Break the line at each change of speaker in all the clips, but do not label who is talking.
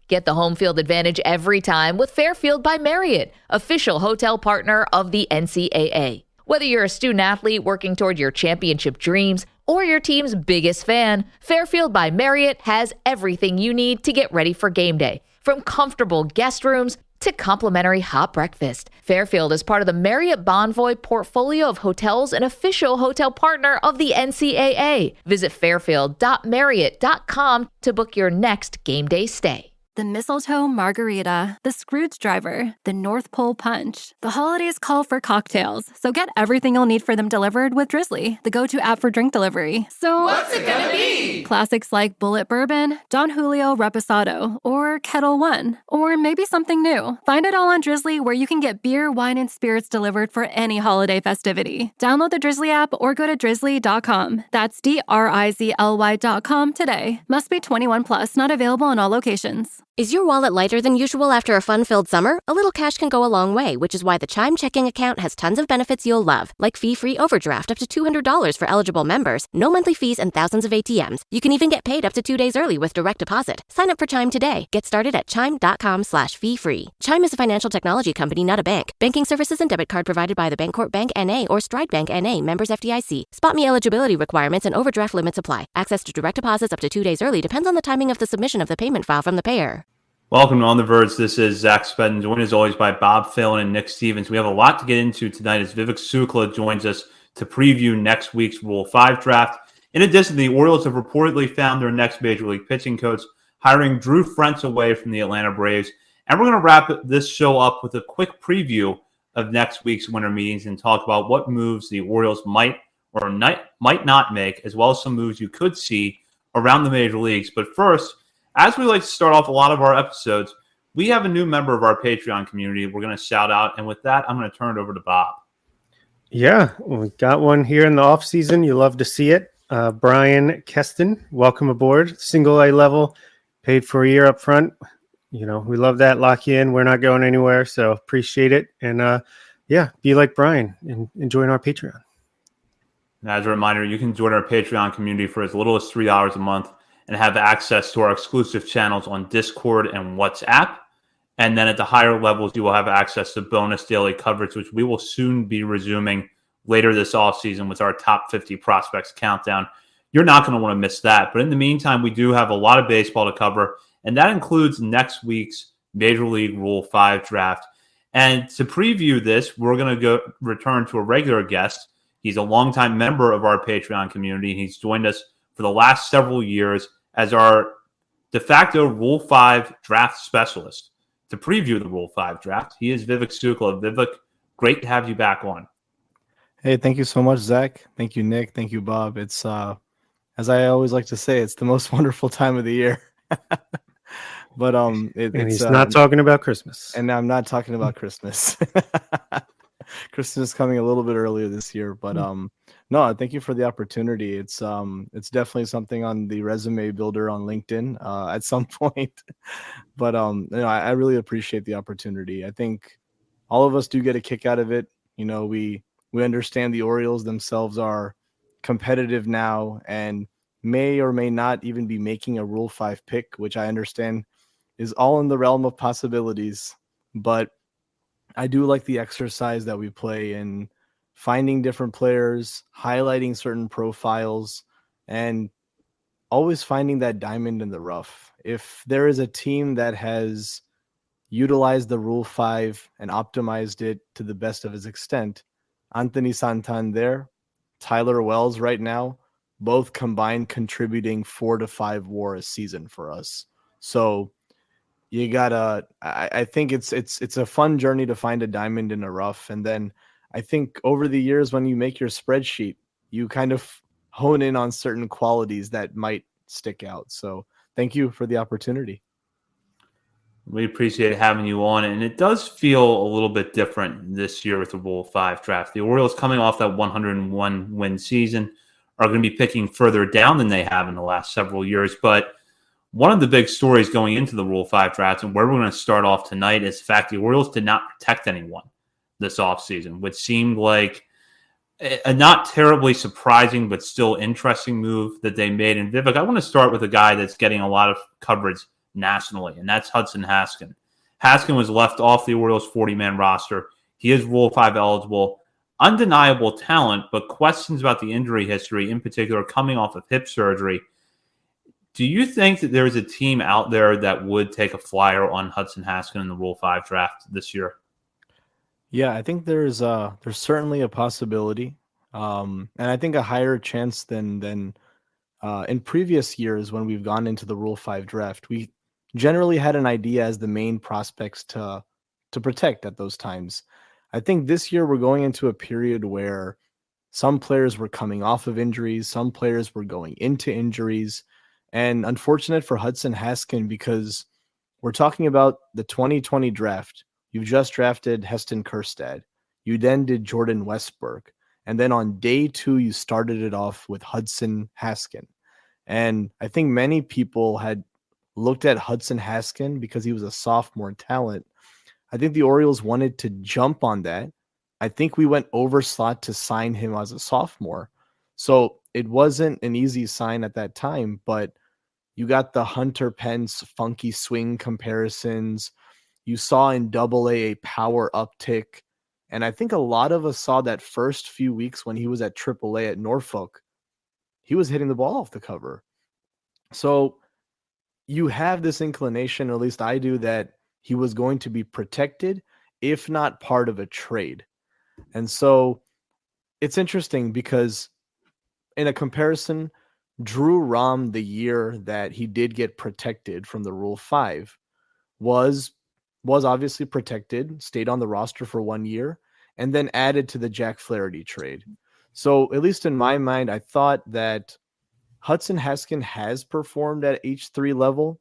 Get the home field advantage every time with Fairfield by Marriott, official hotel partner of the NCAA. Whether you're a student athlete working toward your championship dreams or your team's biggest fan, Fairfield by Marriott has everything you need to get ready for game day. From comfortable guest rooms to complimentary hot breakfast, Fairfield is part of the Marriott Bonvoy portfolio of hotels and official hotel partner of the NCAA. Visit fairfield.marriott.com to book your next game day stay.
The mistletoe margarita, the Scrooge driver, the North Pole punch. The holidays call for cocktails, so get everything you'll need for them delivered with Drizzly, the go-to app for drink delivery. So
what's it gonna be?
Classics like Bullet Bourbon, Don Julio Reposado, or Kettle One, or maybe something new. Find it all on Drizzly, where you can get beer, wine, and spirits delivered for any holiday festivity. Download the Drizzly app or go to drizzly.com. That's DRIZLY.com today. Must be 21 plus, not available in all locations.
Is your wallet lighter than usual after a fun-filled summer? A little cash can go a long way, which is why the Chime checking account has tons of benefits you'll love, like fee-free overdraft up to $200 for eligible members, no monthly fees, and thousands of ATMs. You can even get paid up to 2 days early with direct deposit. Sign up for Chime today. Get started at chime.com/fee-free. Chime is a financial technology company, not a bank. Banking services and debit card provided by the Bancorp Bank N.A. or Stride Bank N.A. members FDIC. Spot me eligibility requirements and overdraft limits apply. Access to direct deposits up to 2 days early depends on the timing of the submission of the payment file from the payer.
Welcome to On the Verge. This is Zach Spedden, joined as always by Bob Phelan and Nick Stevens. We have a lot to get into tonight as Vivek Shukla joins us to preview next week's Rule 5 draft. In addition, the Orioles have reportedly found their next Major League pitching coach, hiring Drew Frentz away from the Atlanta Braves. And we're going to wrap this show up with a quick preview of next week's winter meetings and talk about what moves the Orioles might or might not make, as well as some moves you could see around the major leagues. But first, as we like to start off a lot of our episodes, we have a new member of our Patreon community we're going to shout out. And with that, I'm going to turn it over to Bob.
Yeah, we got one here in the off season. You love to see it. Brian Keston, welcome aboard. Single A level, paid for a year up front. You know, we love that. Lock you in. We're not going anywhere. So appreciate it. And yeah, be like Brian and join our Patreon.
And as a reminder, you can join our Patreon community for as little as $3 a month and have access to our exclusive channels on Discord and WhatsApp. And then at the higher levels, you will have access to bonus daily coverage, which we will soon be resuming later this offseason with our top 50 prospects countdown. You're not going to want to miss that. But in the meantime, we do have a lot of baseball to cover, and that includes next week's Major League Rule 5 draft. And to preview this, we're going to return to a regular guest. He's a longtime member of our Patreon community, and he's joined us for the last several years as our de facto Rule 5 draft specialist. To preview the Rule 5 draft, he is Vivek Shukla. Vivek, great to have you back on.
Hey, thank you so much, Zach. Thank you, Nick. Thank you, Bob. It's, as I always like to say, it's the most wonderful time of the year. But
he's not talking about Christmas.
And I'm not talking about Christmas. Christmas is coming a little bit earlier this year, but no, thank you for the opportunity. It's definitely something on the resume builder on LinkedIn at some point. But you know, I really appreciate the opportunity. I think all of us do get a kick out of it. You know, we understand the Orioles themselves are competitive now and may or may not even be making a Rule 5 pick, which I understand is all in the realm of possibilities. But I do like the exercise that we play in finding different players, highlighting certain profiles, and always finding that diamond in the rough. If there is a team that has utilized the Rule 5 and optimized it to the best of its extent, Anthony Santander, Tyler Wells right now, both combined contributing 4 to 5 WAR a season for us. So you gotta, I think it's a fun journey to find a diamond in a rough. And then I think over the years, when you make your spreadsheet, you kind of hone in on certain qualities that might stick out. So thank you for the opportunity.
We appreciate having you on. And it does feel a little bit different this year with the Rule 5 draft. The Orioles, coming off that 101 win season, are going to be picking further down than they have in the last several years. But one of the big stories going into the Rule 5 draft, and where we're going to start off tonight, is the fact the Orioles did not protect anyone this offseason, which seemed like a not terribly surprising but still interesting move that they made. And Vivek, I want to start with a guy that's getting a lot of coverage nationally, and that's Hudson Haskin. Haskin was left off the Orioles 40-man roster. He is Rule 5 eligible. Undeniable talent, but questions about the injury history, in particular coming off of hip surgery. Do you think that there's a team out there that would take a flyer on Hudson Haskin in the Rule 5 draft this year?
Yeah, I think there's certainly a possibility, and I think a higher chance than in previous years when we've gone into the Rule 5 draft. We generally had an idea as the main prospects to protect at those times. I think this year we're going into a period where some players were coming off of injuries, some players were going into injuries, and unfortunate for Hudson Haskin because we're talking about the 2020 draft. You've just drafted Heston Kjerstad. You then did Jordan Westburg. And then on day 2, you started it off with Hudson Haskin. And I think many people had looked at Hudson Haskin because he was a sophomore talent. I think the Orioles wanted to jump on that. I think we went over slot to sign him as a sophomore. So it wasn't an easy sign at that time, but you got the Hunter Pence funky swing comparisons. You saw in Double A power uptick. And I think a lot of us saw that first few weeks when he was at Triple A at Norfolk, he was hitting the ball off the cover. So you have this inclination, or at least I do, that he was going to be protected, if not part of a trade. And so it's interesting because in a comparison, Drew Rom, the year that he did get protected from the Rule 5, was obviously protected, stayed on the roster for 1 year, and then added to the Jack Flaherty trade. So at least in my mind, I thought that Hudson Haskin has performed at H3 level,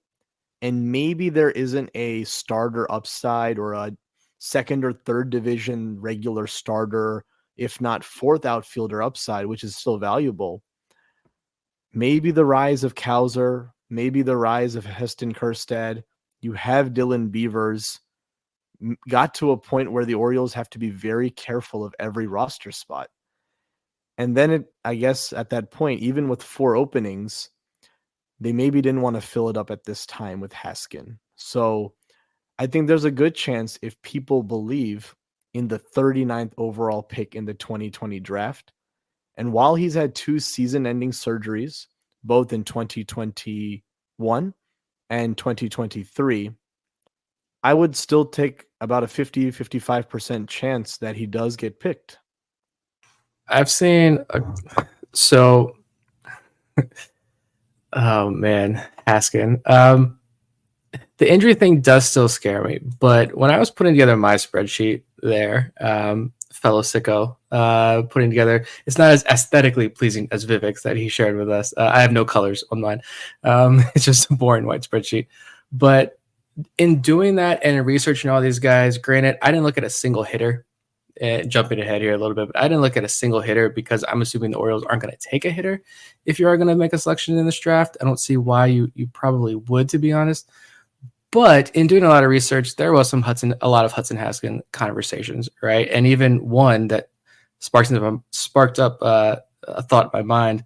and maybe there isn't a starter upside or a second or third division regular starter, if not fourth outfielder upside, which is still valuable. Maybe the rise of Cowser, maybe the rise of Heston Kjerstad. You have Dylan Beavers. Got to a point where the Orioles have to be very careful of every roster spot. And then I guess at that point, even with 4 openings, they maybe didn't want to fill it up at this time with Haskin. So I think there's a good chance if people believe in the 39th overall pick in the 2020 draft. And while he's had 2 season-ending surgeries, both in 2021 and 2023, I would still take about a 50-55% chance that he does get picked.
I've seen oh man, Haskin. The injury thing does still scare me, but when I was putting together my spreadsheet there, fellow sicko, putting together, it's not as aesthetically pleasing as Vivek's that he shared with us. I have no colors on mine. It's just a boring white spreadsheet. But in doing that and in researching all these guys, granted, I didn't look at a single hitter. Jumping ahead here a little bit, but I didn't look at a single hitter because I'm assuming the Orioles aren't going to take a hitter. If you are going to make a selection in this draft, I don't see why you probably would, to be honest. But in doing a lot of research, there was a lot of Hudson Haskin conversations, right? And even one that sparked up a thought in my mind.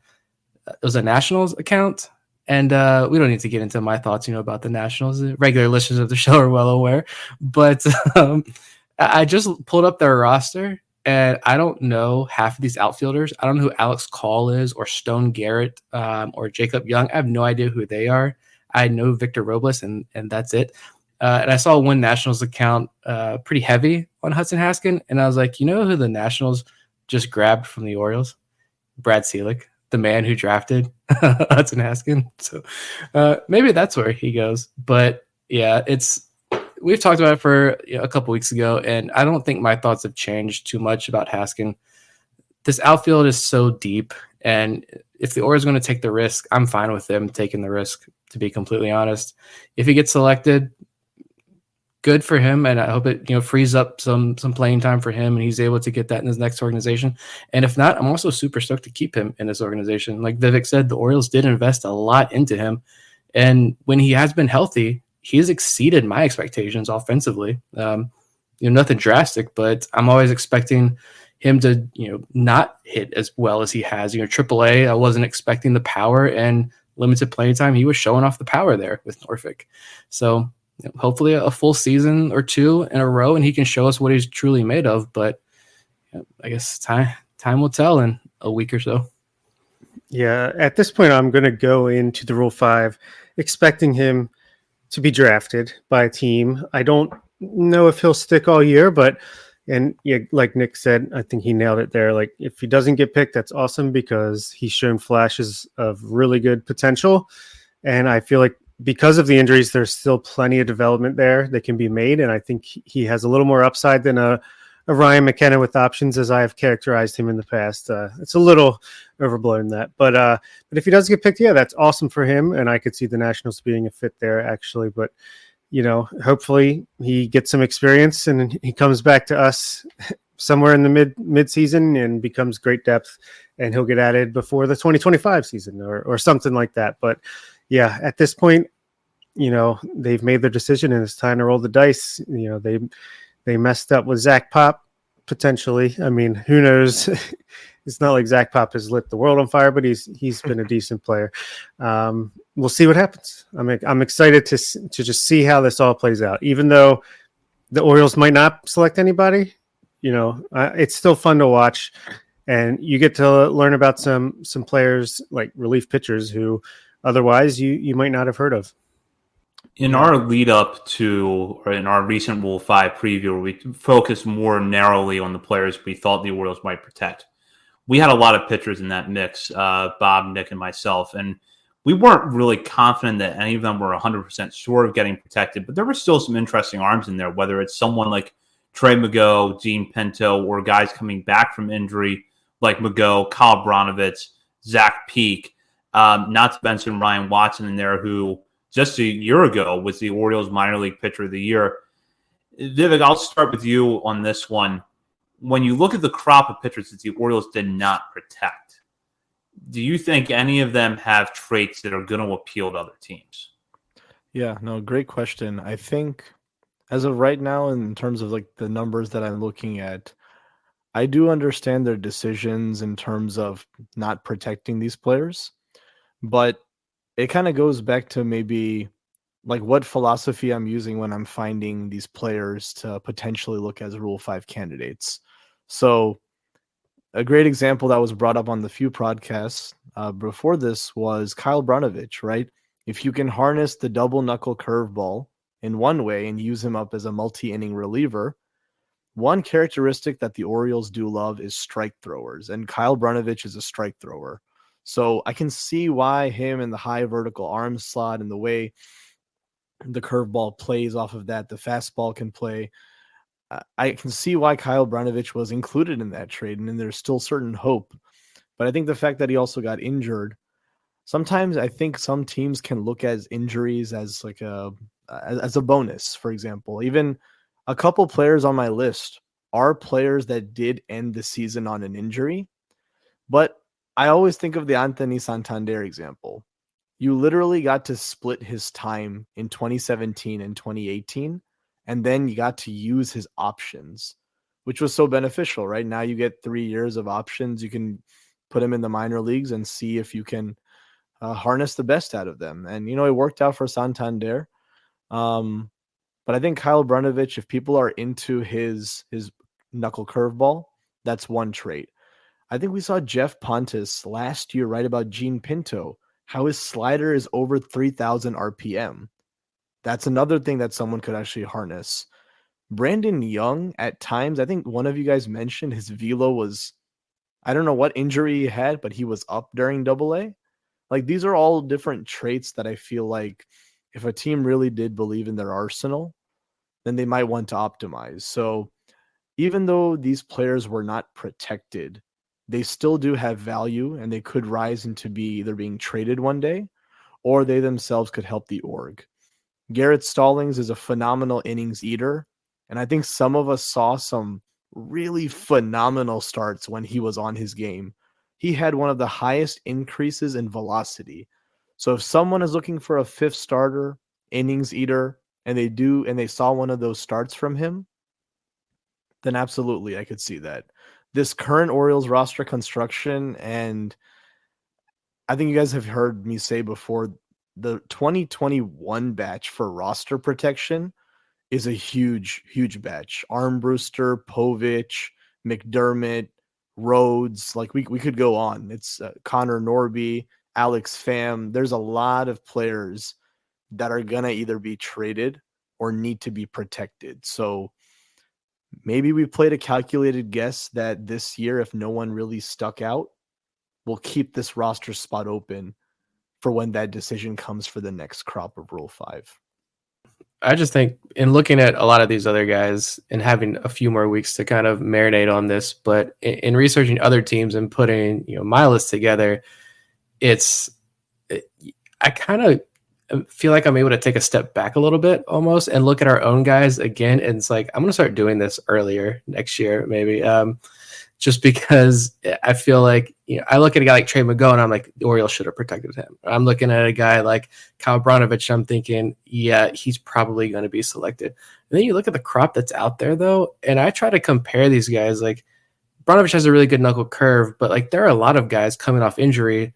It was a Nationals account. And we don't need to get into my thoughts, about the Nationals. Regular listeners of the show are well aware. But I just pulled up their roster, and I don't know half of these outfielders. I don't know who Alex Call is, or Stone Garrett, or Jacob Young. I have no idea who they are. I know Victor Robles, and that's it. And I saw one Nationals account pretty heavy on Hudson Haskin, and I was like, who the Nationals just grabbed from the Orioles? Brad Selig, the man who drafted Hudson Haskin. So maybe that's where he goes. But yeah, we've talked about it for a couple weeks ago, and I don't think my thoughts have changed too much about Haskin. This outfield is so deep, and if the Orioles are going to take the risk, I'm fine with them taking the risk, to be completely honest. If he gets selected, good for him, and I hope it frees up some playing time for him, and he's able to get that in his next organization. And if not, I'm also super stoked to keep him in this organization. Like Vivek said, the Orioles did invest a lot into him, and when he has been healthy, he's exceeded my expectations offensively. Nothing drastic, but I'm always expecting him to, not hit as well as he has. AAA, I wasn't expecting the power, and limited playing time, he was showing off the power there with Norfolk. So hopefully a full season or two in a row, and he can show us what he's truly made of. But I guess time will tell in a week or so.
Yeah, at this point, I'm going to go into the Rule 5 expecting him to be drafted by a team. I don't know if he'll stick all year, but yeah, like Nick said, I think he nailed it there. Like, if he doesn't get picked, that's awesome because he's shown flashes of really good potential. And I feel like because of the injuries, there's still plenty of development there that can be made. And I think he has a little more upside than a Ryan McKenna with options, as I have characterized him in the past. It's a little overblown that, but if he does get picked, yeah, that's awesome for him. And I could see the Nationals being a fit there actually, but hopefully he gets some experience and he comes back to us somewhere in the mid season and becomes great depth, and he'll get added before the 2025 season or something like that. But yeah, at this point, they've made their decision and it's time to roll the dice. They messed up with Zach Pop potentially. I mean, who knows? It's not like Zach Pop has lit the world on fire, but he's been a decent player. We'll see what happens. I'm excited to just see how this all plays out. Even though the Orioles might not select anybody, it's still fun to watch, and you get to learn about some players like relief pitchers who otherwise you might not have heard of.
In our lead up to, or in our recent Rule 5 preview, we focused more narrowly on the players we thought the Orioles might protect. We had a lot of pitchers in that mix, Bob, Nick, and myself, and we weren't really confident that any of them were 100% sure of getting protected, but there were still some interesting arms in there, whether it's someone like Trey Mago, Gene Pinto, or guys coming back from injury like Mago, Kyle Bronovitz, Zach Peak, not to mention Ryan Watson in there, who just a year ago was the Orioles minor league pitcher of the year. Vivek, I'll start with you on this one. When you look at the crop of pitchers that the Orioles did not protect, do you think any of them have traits that are going to appeal to other teams?
Yeah, no, great question. I think as of right now, in terms of like the numbers that I'm looking at, I do understand their decisions in terms of not protecting these players, but it kind of goes back to maybe like what philosophy I'm using when I'm finding these players to potentially look as Rule 5 candidates. So a great example that was brought up on the few podcasts before this was Kyle Bronovitch, right? If you can harness the double knuckle curveball in one way and use him up as a multi-inning reliever, one characteristic that the Orioles do love is strike throwers, and Kyle Bronovitch is a strike thrower. So I can see why him in the high vertical arm slot and the way the curveball plays off of that, the fastball can play. I can see why Kyle Bronovitch was included in that trade, and there's still certain hope. But I think the fact that he also got injured, sometimes I think some teams can look at injuries as like a bonus. For example, even a couple players on my list are players that did end the season on an injury, but I always think of the Anthony Santander example. You literally got to split his time in 2017 and 2018, and then you got to use his options, which was so beneficial, right? Now you get 3 years of options. You can put him in the minor leagues and see if you can harness the best out of them. And, it worked out for Santander. But I think Kyle Bronovitch, if people are into his knuckle curveball, that's one trait. I think we saw Jeff Pontus last year write about Gene Pinto, how his slider is over 3,000 RPM. That's another thing that someone could actually harness. Brandon Young, at times, I think one of you guys mentioned his velo was, I don't know what injury he had, but he was up during AA. Like, these are all different traits that I feel like if a team really did believe in their arsenal, then they might want to optimize. So even though these players were not protected, they still do have value, and they could rise into either being traded one day, or they themselves could help the org. Garrett Stallings is a phenomenal innings eater, and I think some of us saw some really phenomenal starts when he was on his game. He had one of the highest increases in velocity. So if someone is looking for a fifth starter, innings eater, and they saw one of those starts from him, then absolutely I could see that. This current Orioles roster construction, and I think you guys have heard me say before, the 2021 batch for roster protection is a huge, huge batch. Armbruster, Povich, McDermott, Rhodes, like we could go on. It's Connor Norby, Alex Pham. There's a lot of players that are going to either be traded or need to be protected. So maybe we played a calculated guess that this year, if no one really stuck out, we'll keep this roster spot open for when that decision comes for the next crop of Rule 5.
I just think in looking at a lot of these other guys and having a few more weeks to kind of marinate on this, but in researching other teams and putting, my list together, I kind of feel like I'm able to take a step back a little bit almost and look at our own guys again. And it's like, I'm going to start doing this earlier next year, maybe. Just because I feel like, I look at a guy like Trey McGowan and I'm like, the Orioles should have protected him. I'm looking at a guy like Kyle Brnovich, I'm thinking, yeah, he's probably going to be selected. And then you look at the crop that's out there, though, and I try to compare these guys. Like, Brnovich has a really good knuckle curve, but like there are a lot of guys coming off injury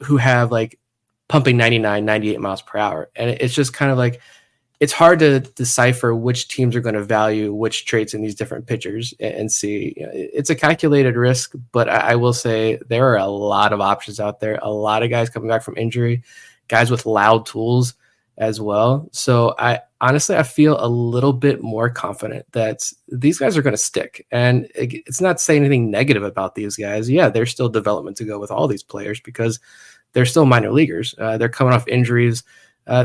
who have like pumping 99, 98 miles per hour. And it's just kind of like, it's hard to decipher which teams are going to value which traits in these different pitchers and see. It's a calculated risk, but I will say there are a lot of options out there. A lot of guys coming back from injury, guys with loud tools as well. So I feel a little bit more confident that these guys are going to stick. And it's not saying anything negative about these guys. Yeah, there's still development to go with all these players because they're still minor leaguers. They're coming off injuries.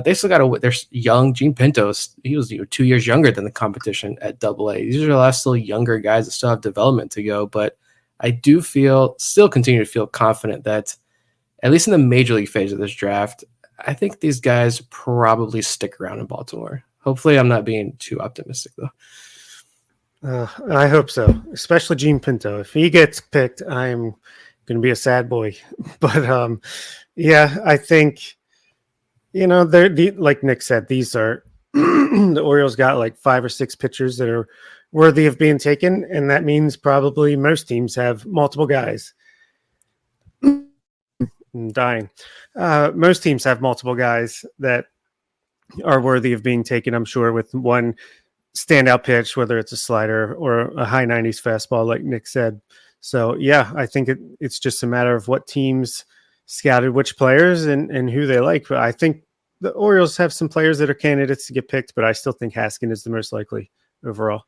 They still got they're young. Gene Pintos, he was 2 years younger than the competition at AA. These are a lot of still younger guys that still have development to go. But I do still continue to feel confident that at least in the major league phase of this draft, I think these guys probably stick around in Baltimore. Hopefully I'm not being too optimistic though.
I hope so, especially Gene Pinto. If he gets picked, I'm going to be a sad boy. But yeah, I think, they're like Nick said, these are the Orioles got like 5 or 6 pitchers that are worthy of being taken, and that means probably most teams have multiple guys. I'm dying. Most teams have multiple guys that are worthy of being taken, I'm sure, with one standout pitch, whether it's a slider or a high 90s fastball, like Nick said. So, yeah, I think it's just a matter of what teams scouted which players and who they like. But I think the Orioles have some players that are candidates to get picked, but I still think Haskin is the most likely overall.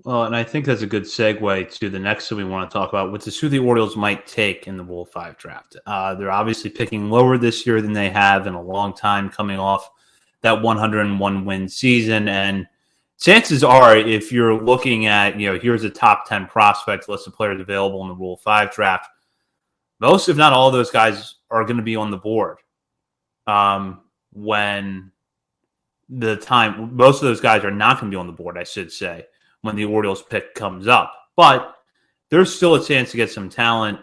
Well, and I think that's a good segue to the next thing we want to talk about, which is who the Orioles might take in the Rule 5 draft. They're obviously picking lower this year than they have in a long time, coming off that 101 win season. And chances are, if you're looking at, here's a top 10 prospect list of players available in the Rule 5 draft, most, if not all of those guys are going to be on the board when the time. Most of those guys are not going to be on the board, I should say, when the Orioles pick comes up. But there's still a chance to get some talent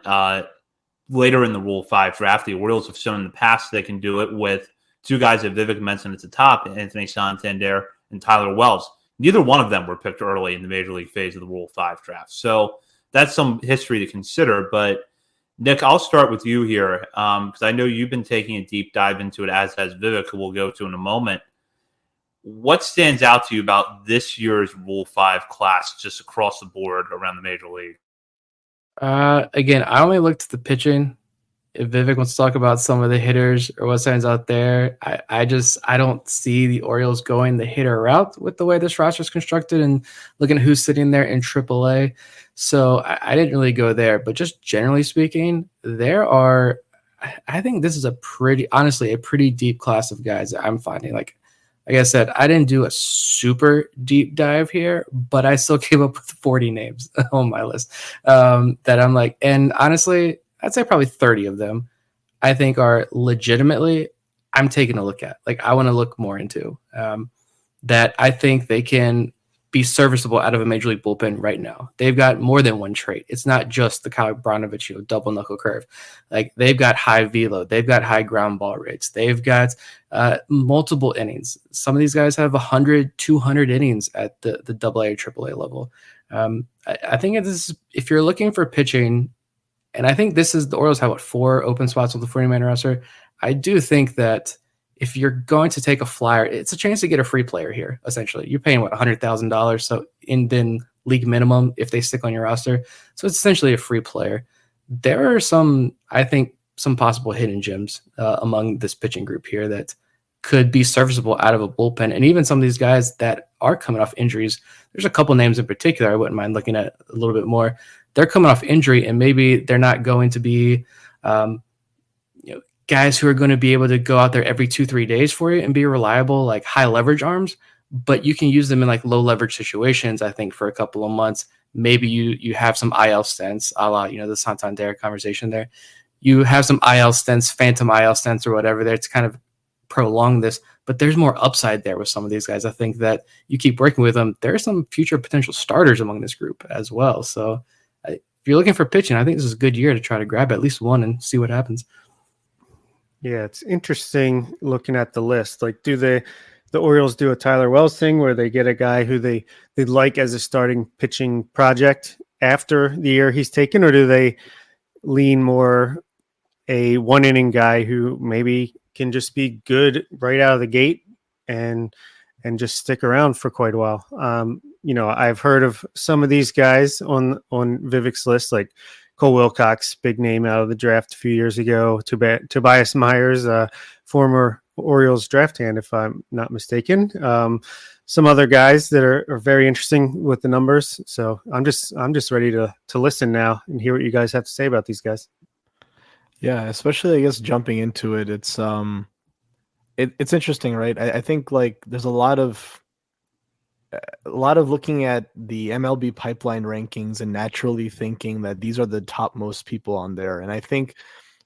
later in the Rule 5 draft. The Orioles have shown in the past they can do it with 2 guys that Vivek mentioned at the top, Anthony Santander and Tyler Wells. Neither one of them were picked early in the major league phase of the Rule 5 draft. So that's some history to consider. But Nick, I'll start with you here because I know you've been taking a deep dive into it, as has Vivek, who we'll go to in a moment. What stands out to you about this year's Rule 5 class just across the board around the major league?
Again, I only looked at the pitching. If Vivek wants to talk about some of the hitters or what stands out there, I don't see the Orioles going the hitter route with the way this roster is constructed and looking at who's sitting there in AAA. So I didn't really go there, but just generally speaking, I think this is honestly a pretty deep class of guys that I'm finding. Like I said, I didn't do a super deep dive here, but I still came up with 40 names on my list that I'm like, and honestly, I'd say probably 30 of them I think are legitimately I'm taking a look at. Like I want to look more into that. I think they can be serviceable out of a major league bullpen right now. They've got more than one trait. It's not just the Kyle Brnovich, double knuckle curve. Like they've got high velo. They've got high ground ball rates. They've got multiple innings. Some of these guys have 100, 200 innings at the AA or AAA level. I think if you're looking for pitching And I think the Orioles have 4 open spots with the 40-man roster. I do think that if you're going to take a flyer, it's a chance to get a free player here. Essentially, you're paying $100,000, so then league minimum if they stick on your roster. So it's essentially a free player. There are some possible hidden gems among this pitching group here that could be serviceable out of a bullpen. And even some of these guys that are coming off injuries, there's a couple names in particular I wouldn't mind looking at a little bit more. They're coming off injury, and maybe they're not going to be guys who are going to be able to go out there every 2-3 days for you and be reliable, like high leverage arms, but you can use them in like low leverage situations, I think, for a couple of months. Maybe you have some IL stints, a la, the Santander conversation there. You have some IL stints, phantom IL stints or whatever there to kind of prolong this, but there's more upside there with some of these guys. I think that you keep working with them, there are some future potential starters among this group as well. So if you're looking for pitching, I think this is a good year to try to grab at least one and see what happens.
Yeah, it's interesting looking at the list. Like, do the Orioles do a Tyler Wells thing where they get a guy who they like as a starting pitching project after the year he's taken, or do they lean more a one-inning guy who maybe can just be good right out of the gate and just stick around for quite a while? I've heard of some of these guys on Vivek's list, like Cole Wilcox, big name out of the draft a few years ago. Tobias Myers, former Orioles draft hand, if I'm not mistaken. Some other guys that are very interesting with the numbers. So I'm just ready to listen now and hear what you guys have to say about these guys.
Yeah, especially I guess jumping into it, it's interesting, right? I think like there's a lot of looking at the MLB pipeline rankings and naturally thinking that these are the topmost people on there. And I think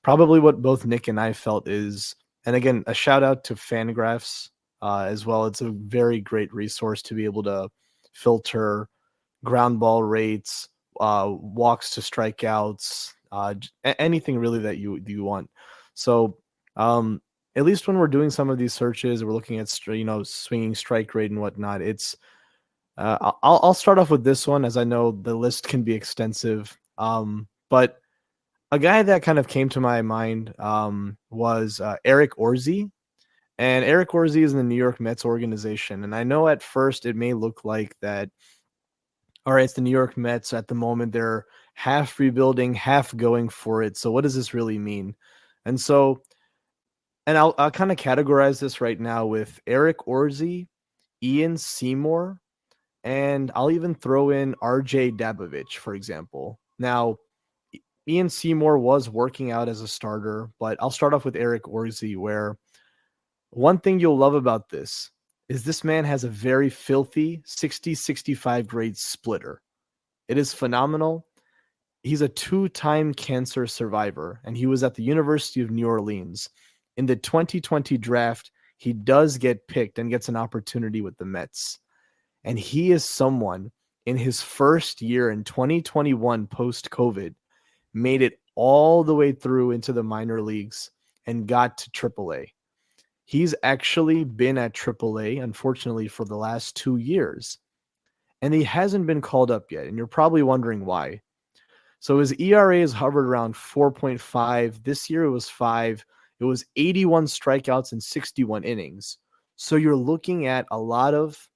probably what both Nick and I felt is, and again, a shout out to Fangraphs as well. It's a very great resource to be able to filter ground ball rates, walks to strikeouts, anything really that you want. So at least when we're doing some of these searches, we're looking at swinging strike rate and whatnot. It's I'll start off with this one, as I know the list can be extensive. But a guy that kind of came to my mind was Eric Orzi. And Eric Orzi is in the New York Mets organization. And I know at first it may look like that, all right, it's the New York Mets at the moment. They're half rebuilding, half going for it. So what does this really mean? And I'll kind of categorize this right now with Eric Orzi, Ian Seymour, and I'll even throw in RJ Dabovich, for example. Now, Ian Seymour was working out as a starter, but I'll start off with Eric Orzi, where one thing you'll love about this is this man has a very filthy 60-65 grade splitter. It is phenomenal. He's a 2-time cancer survivor, and he was at the University of New Orleans. In the 2020 draft, he does get picked and gets an opportunity with the Mets. And he is someone in his first year in 2021 post-COVID made it all the way through into the minor leagues and got to AAA. He's actually been at AAA, unfortunately, for the last 2 years. And he hasn't been called up yet. And you're probably wondering why. So his ERA has hovered around 4.5. This year it was 5. It was 81 strikeouts and 61 innings. So you're looking at a lot of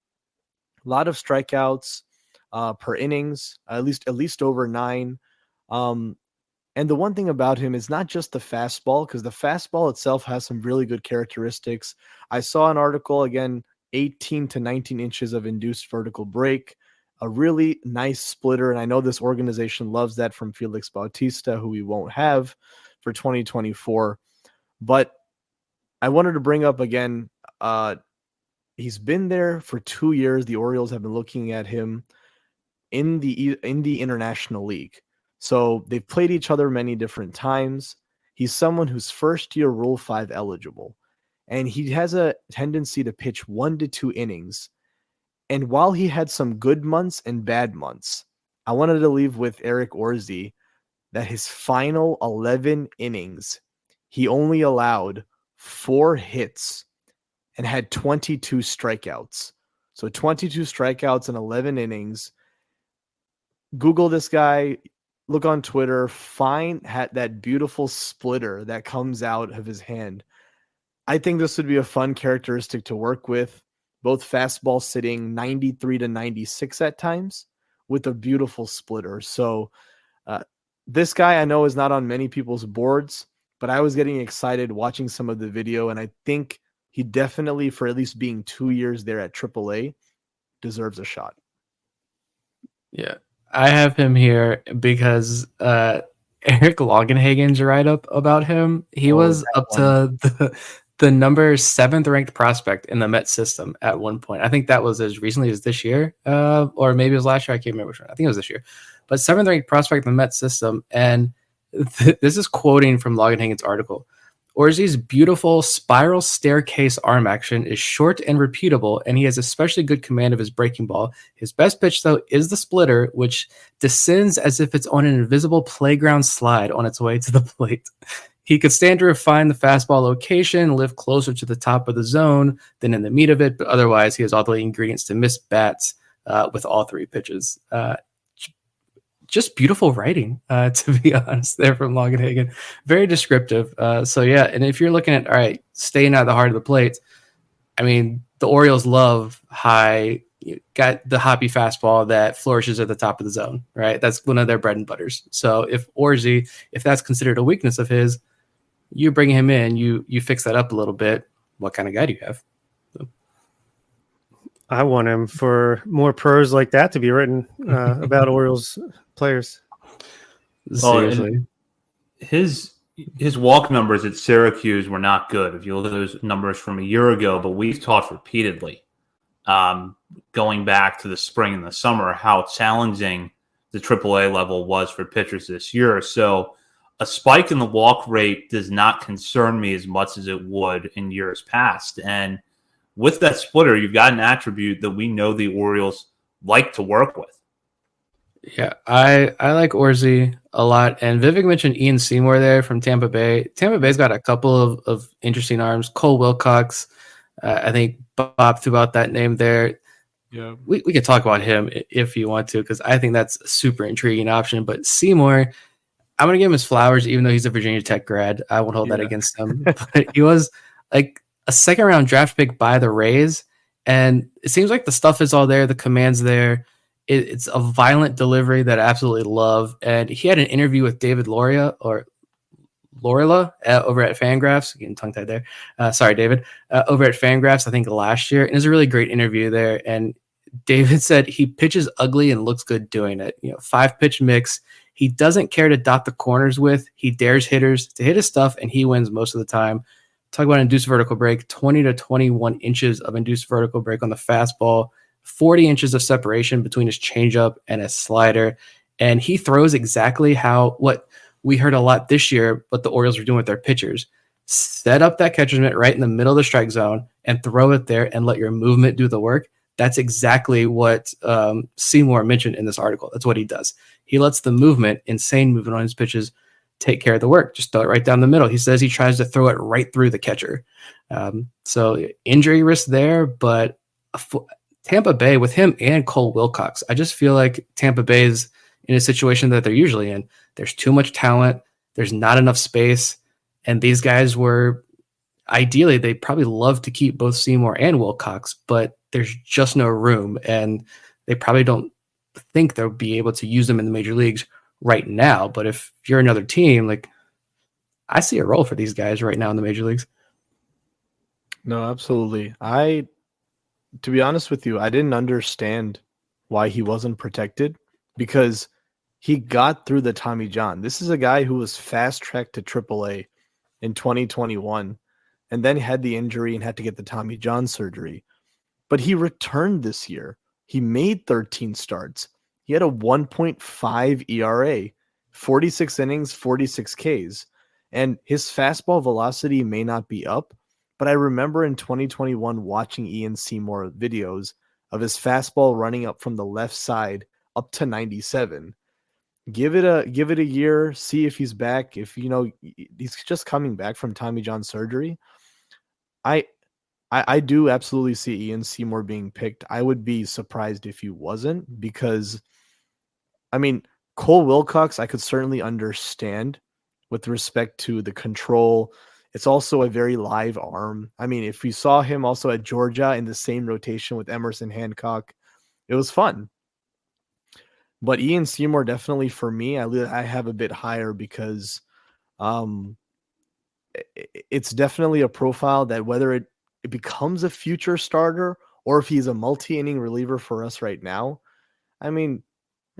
strikeouts per innings, at least over 9. And the one thing about him is not just the fastball, because the fastball itself has some really good characteristics. I saw an article, again, 18 to 19 inches of induced vertical break, a really nice splitter. And I know this organization loves that from Felix Bautista, who we won't have for 2024. But I wanted to bring up again, he's been there for 2 years. The Orioles have been looking at him in the International League. So they've played each other many different times. He's someone who's first year Rule 5 eligible, and he has a tendency to pitch 1 to 2 innings. And while he had some good months and bad months, I wanted to leave with Eric Orzi that his final 11 innings, he only allowed 4 hits and had 22 strikeouts. So 22 strikeouts in 11 innings. Google this guy. look on Twitter, find that beautiful splitter that comes out of his hand. I think this would be a fun characteristic to work with. Both fastball sitting 93 to 96 at times with a beautiful splitter. So this guy I know is not on many people's boards, but I was getting excited watching some of the video, and I think he definitely, for at least being 2 years there at AAA, deserves a shot.
Yeah, I have him here because Eric Longenhagen's write-up about him. He was up to the number 7th ranked prospect in the Met system at one point. I think that was as recently as this year, or maybe it was last year. I can't remember which one. I think it was this year. But 7th ranked prospect in the Met system, and this is quoting from Longenhagen's article. Orzi's beautiful spiral staircase arm action is short and repeatable, and he has especially good command of his breaking ball. His best pitch, though, is the splitter, which descends as if it's on an invisible playground slide on its way to the plate. He could stand to refine the fastball location, lift closer to the top of the zone than in the meat of it, but otherwise he has all the ingredients to miss bats with all 3 pitches. Just beautiful writing, to be honest, there from Longenhagen. Very descriptive. So, yeah, and if you're looking at, all right, staying at the heart of the plate, I mean, the Orioles love got the hoppy fastball that flourishes at the top of the zone, right? That's one of their bread and butters. So if that's considered a weakness of his, you bring him in, you fix that up a little bit. What kind of guy do you have?
I want him for more prose like that to be written about Orioles players.
Seriously.
His walk numbers at Syracuse were not good. If you look at those numbers from a year ago, but we've talked repeatedly, going back to the spring and the summer, how challenging the AAA level was for pitchers this year. So a spike in the walk rate does not concern me as much as it would in years past. And with that splitter, you've got an attribute that we know the Orioles like to work with.
Yeah, I like Orzi a lot. And Vivek mentioned Ian Seymour there from Tampa Bay. Tampa Bay's got a couple of interesting arms. Cole Wilcox, I think Bob threw out that name there. Yeah, we could talk about him if you want to, because I think that's a super intriguing option. But Seymour, I'm going to give him his flowers, even though he's a Virginia Tech grad. I won't hold that against him. But he was like a 2nd-round draft pick by the Rays, and it seems like the stuff is all there. The command's there. It's a violent delivery that I absolutely love. And he had an interview with David Loria over at Fangraphs. Getting tongue-tied there. Sorry, David. Over at Fangraphs, I think last year. And it was a really great interview there. And David said he pitches ugly and looks good doing it. 5-pitch mix. He doesn't care to dot the corners with. He dares hitters to hit his stuff, and he wins most of the time. Talk about induced vertical break, 20 to 21 inches of induced vertical break on the fastball, 40 inches of separation between his changeup and his slider. And he throws exactly what we heard a lot this year, what the Orioles were doing with their pitchers. Set up that catcher's mitt right in the middle of the strike zone and throw it there and let your movement do the work. That's exactly what Seymour mentioned in this article. That's what he does. He lets the insane movement on his pitches, take care of the work. Just throw it right down the middle. He says he tries to throw it right through the catcher. So injury risk there, but Tampa Bay with him and Cole Wilcox, I just feel like Tampa Bay's in a situation that they're usually in. There's too much talent. There's not enough space. And these guys ideally, they probably love to keep both Seymour and Wilcox, but there's just no room. And they probably don't think they'll be able to use them in the major leagues right now. But if you're another team, I see a role for these guys right now in the major leagues.
No, absolutely. To be honest with you, I didn't understand why he wasn't protected, because he got through the Tommy John. This is a guy who was fast-tracked to AAA in 2021 and then had the injury and had to get the Tommy John surgery. But he returned this year. He made 13 starts. He had a 1.5 ERA, 46 innings, 46 Ks. And his fastball velocity may not be up, but I remember in 2021 watching Ian Seymour videos of his fastball running up from the left side up to 97. Give it a year, see if he's back. If he's just coming back from Tommy John surgery, I do absolutely see Ian Seymour being picked. I would be surprised if he wasn't, because Cole Wilcox, I could certainly understand with respect to the control. It's also a very live arm. I mean, if we saw him also at Georgia in the same rotation with Emerson Hancock, it was fun. But Ian Seymour, definitely for me, I have a bit higher because it's definitely a profile that whether it becomes a future starter or if he's a multi-inning reliever for us right now, I mean,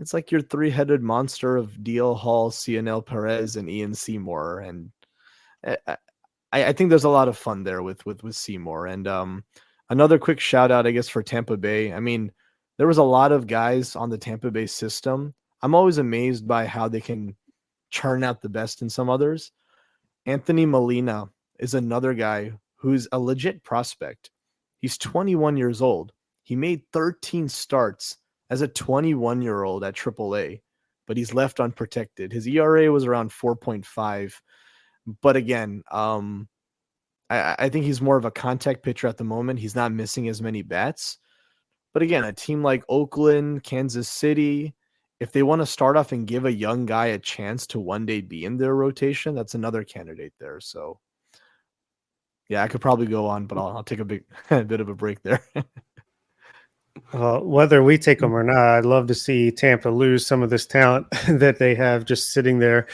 it's like your three-headed monster of DL Hall, CNL Perez, and Ian Seymour. And I think there's a lot of fun there with Seymour. And another quick shout out, I guess, for Tampa Bay. I mean, there was a lot of guys on the Tampa Bay system. I'm always amazed by how they can churn out the best in some others. Anthony Molina is another guy who's a legit prospect. He's 21 years old. He made 13 starts as a 21-year-old at AAA, but he's left unprotected. His ERA was around 4.5. But again, I think he's more of a contact pitcher at the moment. He's not missing as many bats. But again, a team like Oakland, Kansas City, if they want to start off and give a young guy a chance to one day be in their rotation, that's another candidate there. So, yeah, I could probably go on, but I'll take a bit of a break there.
Whether we take them or not, I'd love to see Tampa lose some of this talent that they have just sitting there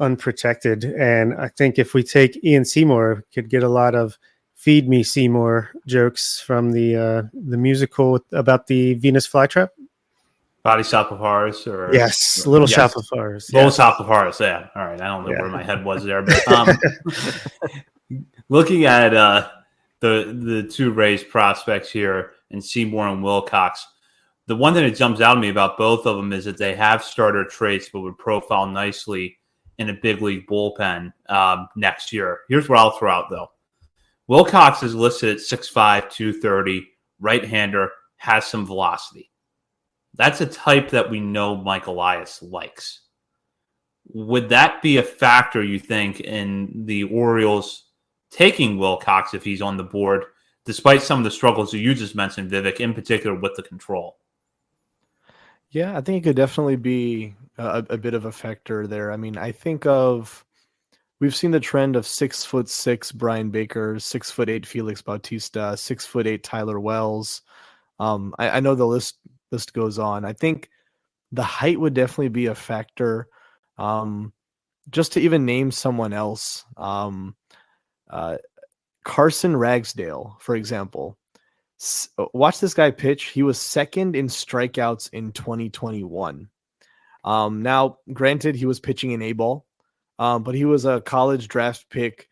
unprotected. And I think if we take Ian Seymour, could get a lot of "Feed Me Seymour" jokes from the musical about the Venus flytrap.
Body Shop of Horrors, or
yes, Little Shop of Horrors.
Little Shop of Horrors. Yeah. All right. I don't know where my head was there, but looking at the two Rays prospects here, and Seymour and Wilcox, the one thing that jumps out at me about both of them is that they have starter traits, but would profile nicely in a big league bullpen next year. Here's what I'll throw out though. Wilcox is listed at 6'5", 230, right-hander, has some velocity. That's a type that we know Mike Elias likes. Would that be a factor, you think, in the Orioles taking Wilcox if he's on the board, despite some of the struggles that you just mentioned, Vivek, in particular with the control?
Yeah, I think it could definitely be a bit of a factor there. I mean, we've seen the trend of 6'6" Brian Baker, 6'8" Felix Bautista, 6'8" Tyler Wells. I know the list goes on. I think the height would definitely be a factor. Just to even name someone else, Carson Ragsdale, for example. Watch this guy pitch. He was second in strikeouts in 2021. Now, granted, he was pitching in A-ball, but he was a college draft pick.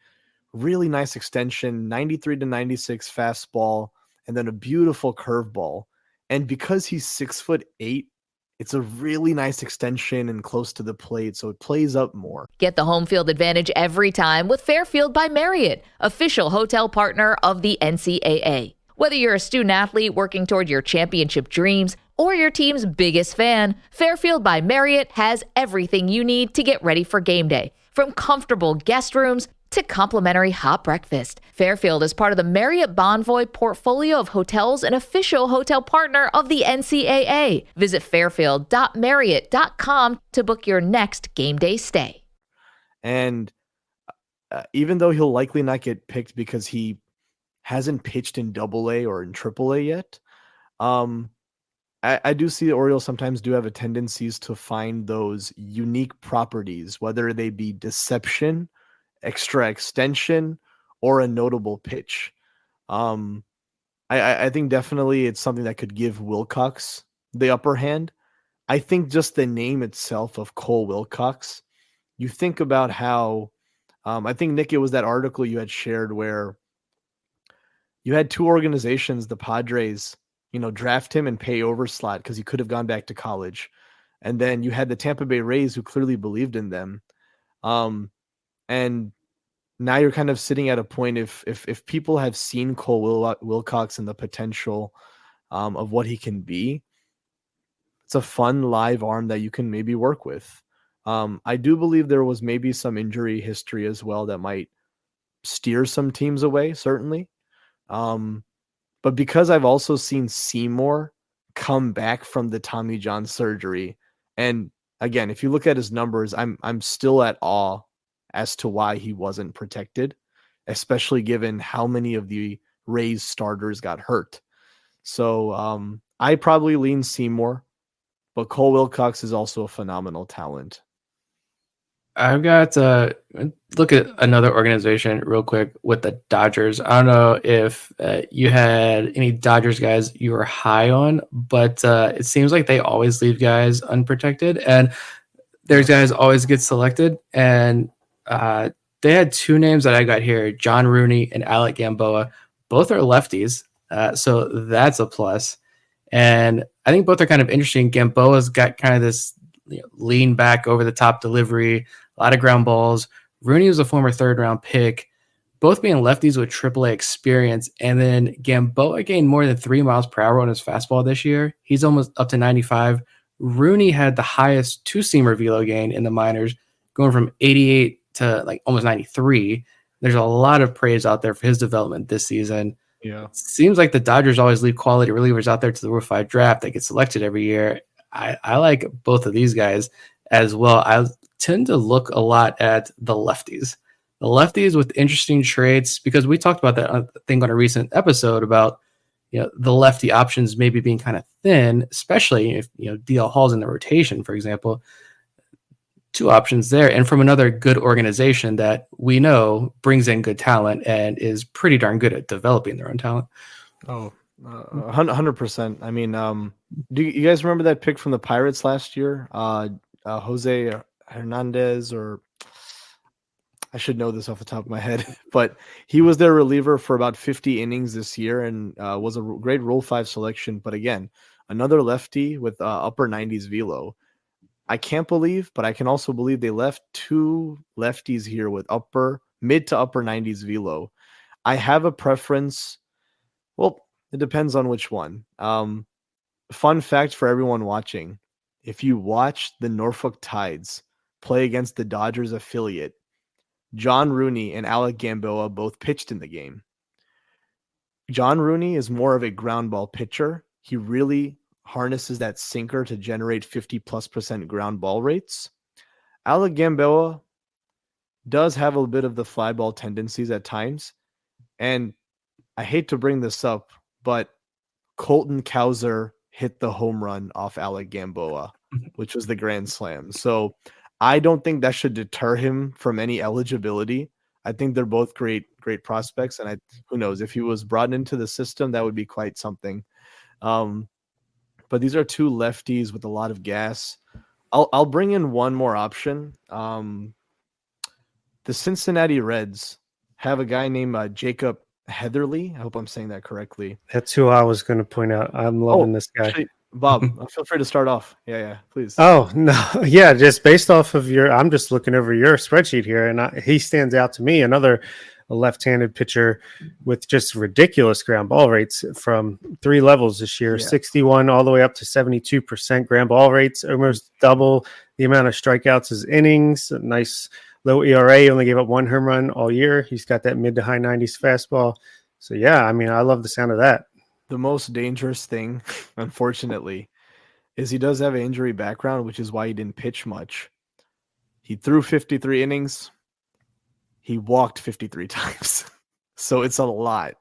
Really nice extension, 93 to 96 fastball, and then a beautiful curveball. And because he's 6'8", it's a really nice extension and close to the plate, so it plays up more.
Get the home field advantage every time with Fairfield by Marriott, official hotel partner of the NCAA. Whether you're a student athlete working toward your championship dreams or your team's biggest fan, Fairfield by Marriott has everything you need to get ready for game day. From comfortable guest rooms to complimentary hot breakfast, Fairfield is part of the Marriott Bonvoy portfolio of hotels and official hotel partner of the NCAA. Visit fairfield.marriott.com to book your next game day stay.
And even though he'll likely not get picked because he hasn't pitched in AA or in AAA yet, I do see the Orioles sometimes do have a tendencies to find those unique properties, whether they be deception, extra extension, or a notable pitch. I think definitely it's something that could give Wilcox the upper hand. I think just the name itself of Cole Wilcox, you think about how, I think, Nick, it was that article you had shared where you had two organizations, the Padres, draft him and pay overslot because he could have gone back to college. And then you had the Tampa Bay Rays who clearly believed in them. And now you're kind of sitting at a point, if people have seen Cole Wilcox and the potential of what he can be, it's a fun live arm that you can maybe work with. I do believe there was maybe some injury history as well that might steer some teams away, certainly. But because I've also seen Seymour come back from the Tommy John surgery, and again, if you look at his numbers, I'm still at awe as to why he wasn't protected, especially given how many of the Rays starters got hurt. So I probably lean Seymour, but Cole Wilcox is also a phenomenal talent.
I've got look at another organization real quick with the Dodgers. I don't know if you had any Dodgers guys you were high on, but it seems like they always leave guys unprotected, and there's guys always get selected. And they had two names that I got here: John Rooney and Alec Gamboa. Both are lefties, so that's a plus. And I think both are kind of interesting. Gamboa's got kind of this lean back over the top delivery, a lot of ground balls. Rooney was a former third-round pick, both being lefties with AAA experience. And then Gamboa gained more than 3 miles per hour on his fastball this year. He's almost up to 95. Rooney had the highest two-seamer velo gain in the minors, going from 88 to like almost 93. There's a lot of praise out there for his development this season.
Yeah.
It seems like the Dodgers always leave quality relievers out there to the Rule 5 draft that get selected every year. I like both of these guys as well. I tend to look a lot at the lefties. The lefties with interesting traits, because we talked about that, I think, on a recent episode about the lefty options maybe being kind of thin, especially if DL Hall's in the rotation, for example. Two options there, and from another good organization that we know brings in good talent and is pretty darn good at developing their own talent.
Oh, 100%. I mean, do you guys remember that pick from the Pirates last year? Jose Hernandez, or I should know this off the top of my head, but he was their reliever for about 50 innings this year and was a great Rule 5 selection. But again, another lefty with upper 90s velo. I can't believe, but I can also believe they left two lefties here with mid to upper 90s velo. I have a preference. Well, it depends on which one. Fun fact for everyone watching: if you watch the Norfolk Tides play against the Dodgers affiliate, John Rooney and Alec Gamboa both pitched in the game. John Rooney is more of a ground ball pitcher. He really harnesses that sinker to generate 50+% ground ball rates. Alec Gamboa does have a bit of the fly ball tendencies at times. And I hate to bring this up, but Colton Cowser hit the home run off Alec Gamboa, which was the grand slam. So I don't think that should deter him from any eligibility. I think they're both great prospects. And who knows, if he was brought into the system, that would be quite something. But these are two lefties with a lot of gas. I'll bring in one more option. The Cincinnati Reds have a guy named Jacob Heatherly. I hope I'm saying that correctly.
That's who I was going to point out. I'm loving this guy.
Actually, Bob, feel free to start off. Yeah, please.
Oh, no. Yeah, just based off of I'm just looking over your spreadsheet here, and he stands out to me. Another left-handed pitcher with just ridiculous ground ball rates from 3 levels this year, 61 all the way up to 72% ground ball rates, almost double the amount of strikeouts as innings. A nice low ERA, only gave up 1 home run all year. He's got that mid to high 90s fastball. So, yeah, I mean, I love the sound of that.
The most dangerous thing, unfortunately, is he does have an injury background, which is why he didn't pitch much. He threw 53 innings. He walked 53 times. So it's a lot.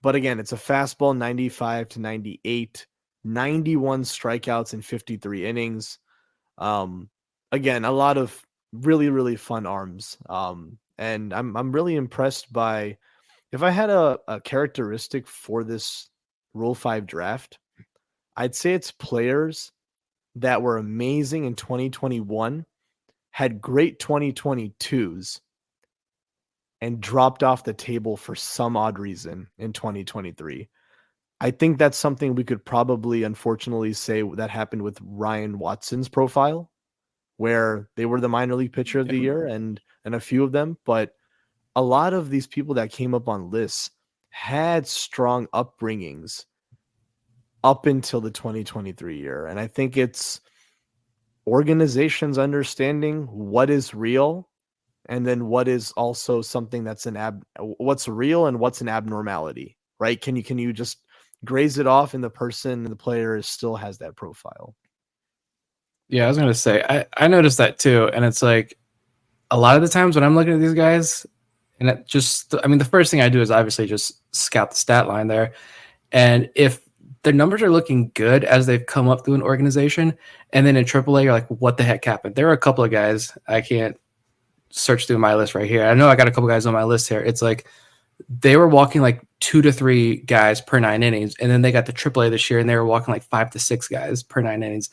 But again, it's a fastball 95 to 98, 91 strikeouts in 53 innings. Again, a lot of really, really fun arms. And I'm really impressed by, if I had a characteristic for this Rule 5 draft, I'd say it's players that were amazing in 2021, had great 2022s, and dropped off the table for some odd reason in 2023. I think that's something we could probably, unfortunately, say that happened with Ryan Watson's profile, where they were the minor league pitcher of the year and a few of them, but a lot of these people that came up on lists had strong upbringings up until the 2023 year. And I think it's organizations understanding what is real and then what is also something that's what's real and what's an abnormality, right? Can you just graze it off and the person and the player still has that profile?
Yeah, I was gonna say I noticed that too, and it's like a lot of the times when I'm looking at these guys, and it just I mean the first thing I do is obviously just scout the stat line there, and if their numbers are looking good as they've come up through an organization, and then in AAA you're like, what the heck happened? There are a couple of guys I can't search through my list right here. I know I got a couple guys on my list here. It's like they were walking like 2 to 3 guys per 9 innings, and then they got to AAA this year, and they were walking like 5 to 6 guys per 9 innings.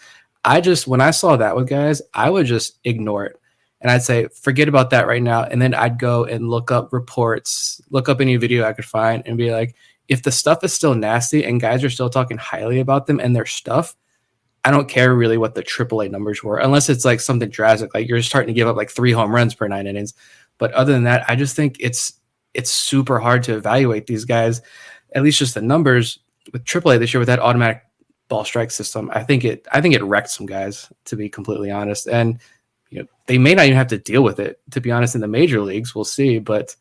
When I saw that with guys, I would just ignore it, and I'd say forget about that right now. And then I'd go and look up reports, look up any video I could find, and be like, if the stuff is still nasty and guys are still talking highly about them and their stuff, I don't care really what the AAA numbers were, unless it's like something drastic, like you're starting to give up like 3 home runs per 9 innings. But other than that, I just think it's super hard to evaluate these guys, at least just the numbers with AAA this year with that automatic ball strike system. I think it wrecked some guys, to be completely honest. And they may not even have to deal with it, to be honest, in the major leagues. We'll see, but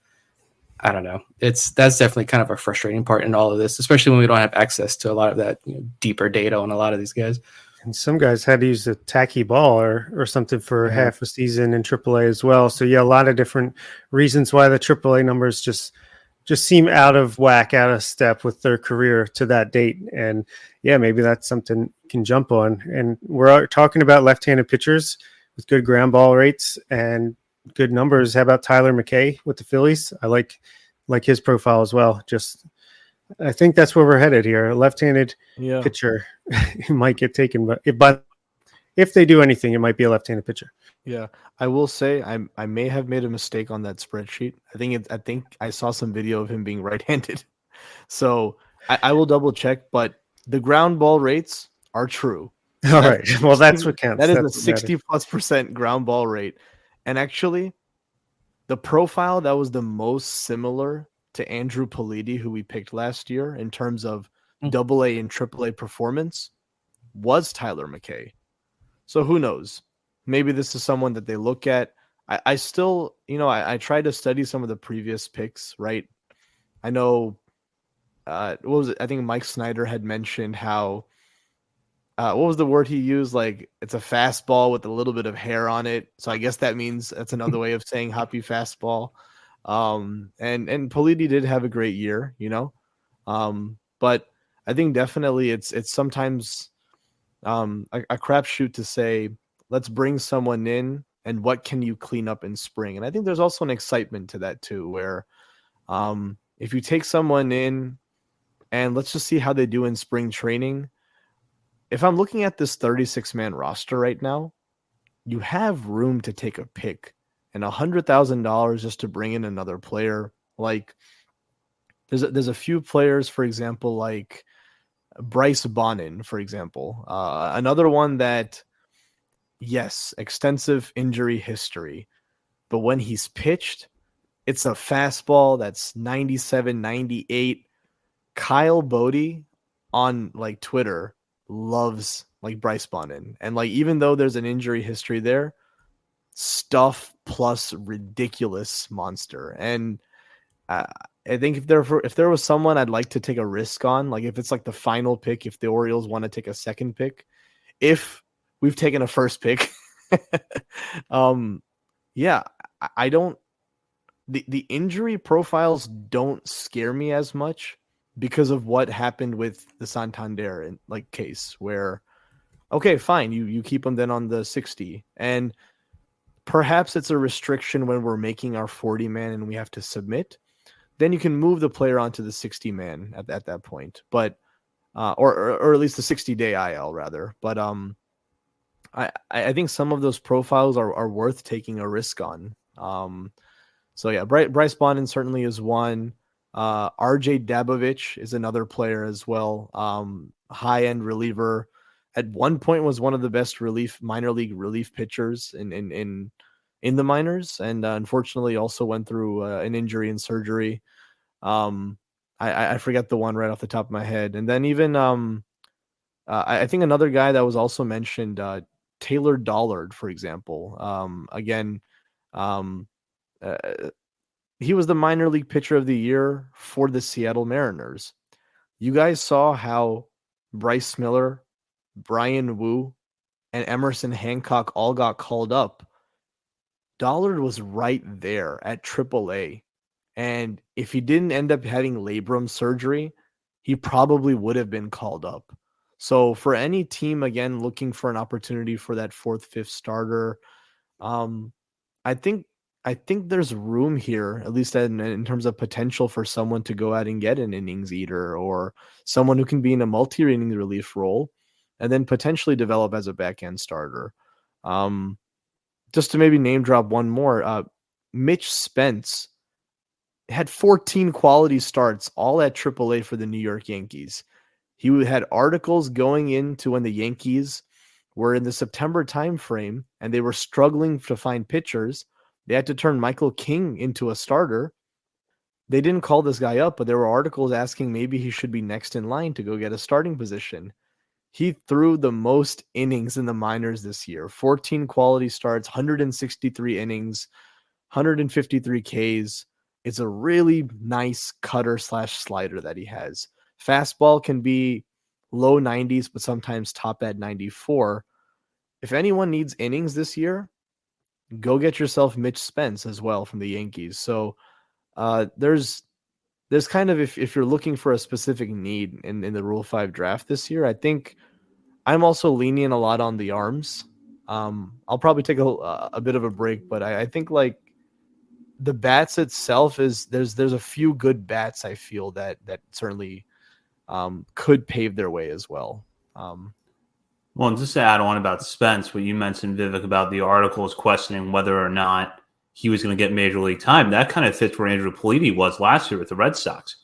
I don't know. That's definitely kind of a frustrating part in all of this, especially when we don't have access to a lot of that deeper data on a lot of these guys.
And some guys had to use a tacky ball or something for half a season in AAA as well. So yeah, a lot of different reasons why the AAA numbers just seem out of whack, out of step with their career to that date. And yeah, maybe that's something you can jump on. And we're talking about left-handed pitchers with good ground ball rates and good numbers. How about Tyler McKay with the Phillies? I like his profile as well. I think that's where we're headed here. A left-handed pitcher might get taken, but if they do anything, it might be a left-handed pitcher.
Yeah, I will say I may have made a mistake on that spreadsheet. I think I saw some video of him being right-handed, so I will double check. But the ground ball rates are true.
All right, well that's what counts.
That is a 60+% ground ball rate, and actually, the profile that was the most similar to Andrew Politi, who we picked last year in terms of AA and AAA performance, was Tyler McKay. So who knows? Maybe this is someone that they look at. I still, I tried to study some of the previous picks, right? I know, what was it? I think Mike Snyder had mentioned how, what was the word he used? Like, it's a fastball with a little bit of hair on it. So I guess that means that's another way of saying hoppy fastball. And Politi did have a great year, but I think definitely it's sometimes a crapshoot to say, let's bring someone in and what can you clean up in spring? And I think there's also an excitement to that too, where if you take someone in and let's just see how they do in spring training. If I'm looking at this 36-man roster right now, you have room to take a pick. And $100,000 just to bring in another player. Like there's a few players, for example, like Bryce Bonin, for example, another one that, yes, extensive injury history, but when he's pitched, it's a fastball that's 97, 98. Kyle Bodie on like Twitter loves like Bryce Bonin, and like even though there's an injury history there, stuff plus ridiculous monster. And I think if there was someone I'd like to take a risk on, like if it's like the final pick, if the Orioles want to take a second pick, if we've taken a first pick, yeah, I don't. The injury profiles don't scare me as much because of what happened with the Santander case, where okay, fine, you keep them then on the 60, and perhaps it's a restriction when we're making our 40-man and we have to submit. Then you can move the player onto the 60-man at that point, but or at least the 60-day IL rather. But I think some of those profiles are worth taking a risk on. So yeah, Bryce Bonin certainly is one. RJ Dabovich is another player as well. High-end reliever. At one point was one of the best minor league relief pitchers in the minors, and unfortunately also went through an injury and surgery. I forget the one right off the top of my head. And then even I think another guy that was also mentioned, Taylor Dollard, for example. He was the minor league pitcher of the year for the Seattle Mariners. You guys saw how Bryce Miller, Brian Wu, and Emerson Hancock all got called up, Dollard was right there at AAA. And if he didn't end up having labrum surgery, he probably would have been called up. So for any team, again, looking for an opportunity for that fourth, fifth starter, I think there's room here, at least in terms of potential for someone to go out and get an innings eater or someone who can be in a multi-inning relief role and then potentially develop as a back end starter. Just to maybe name drop one more, Mitch Spence had 14 quality starts, all at AAA for the New York Yankees. He had articles going into when the Yankees were in the September timeframe and they were struggling to find pitchers. They had to turn Michael King into a starter. They didn't call this guy up, but there were articles asking maybe he should be next in line to go get a starting position. He threw the most innings in the minors this year, 14 quality starts, 163 innings, 153 Ks. It's a really nice cutter / slider that he has. Fastball can be low 90s, but sometimes top at 94. If anyone needs innings this year, go get yourself Mitch Spence as well from the Yankees. So there's kind of, if you're looking for a specific need in the Rule 5 draft this year, I think I'm also leaning a lot on the arms. I'll probably take a bit of a break, but I think like the bats itself is there's a few good bats I feel that certainly could pave their way as well.
Well, and just to add on about Spence, what you mentioned, Vivek, about the articles questioning whether or not he was going to get major league time, that kind of fits where Andrew Politi was last year with the Red Sox.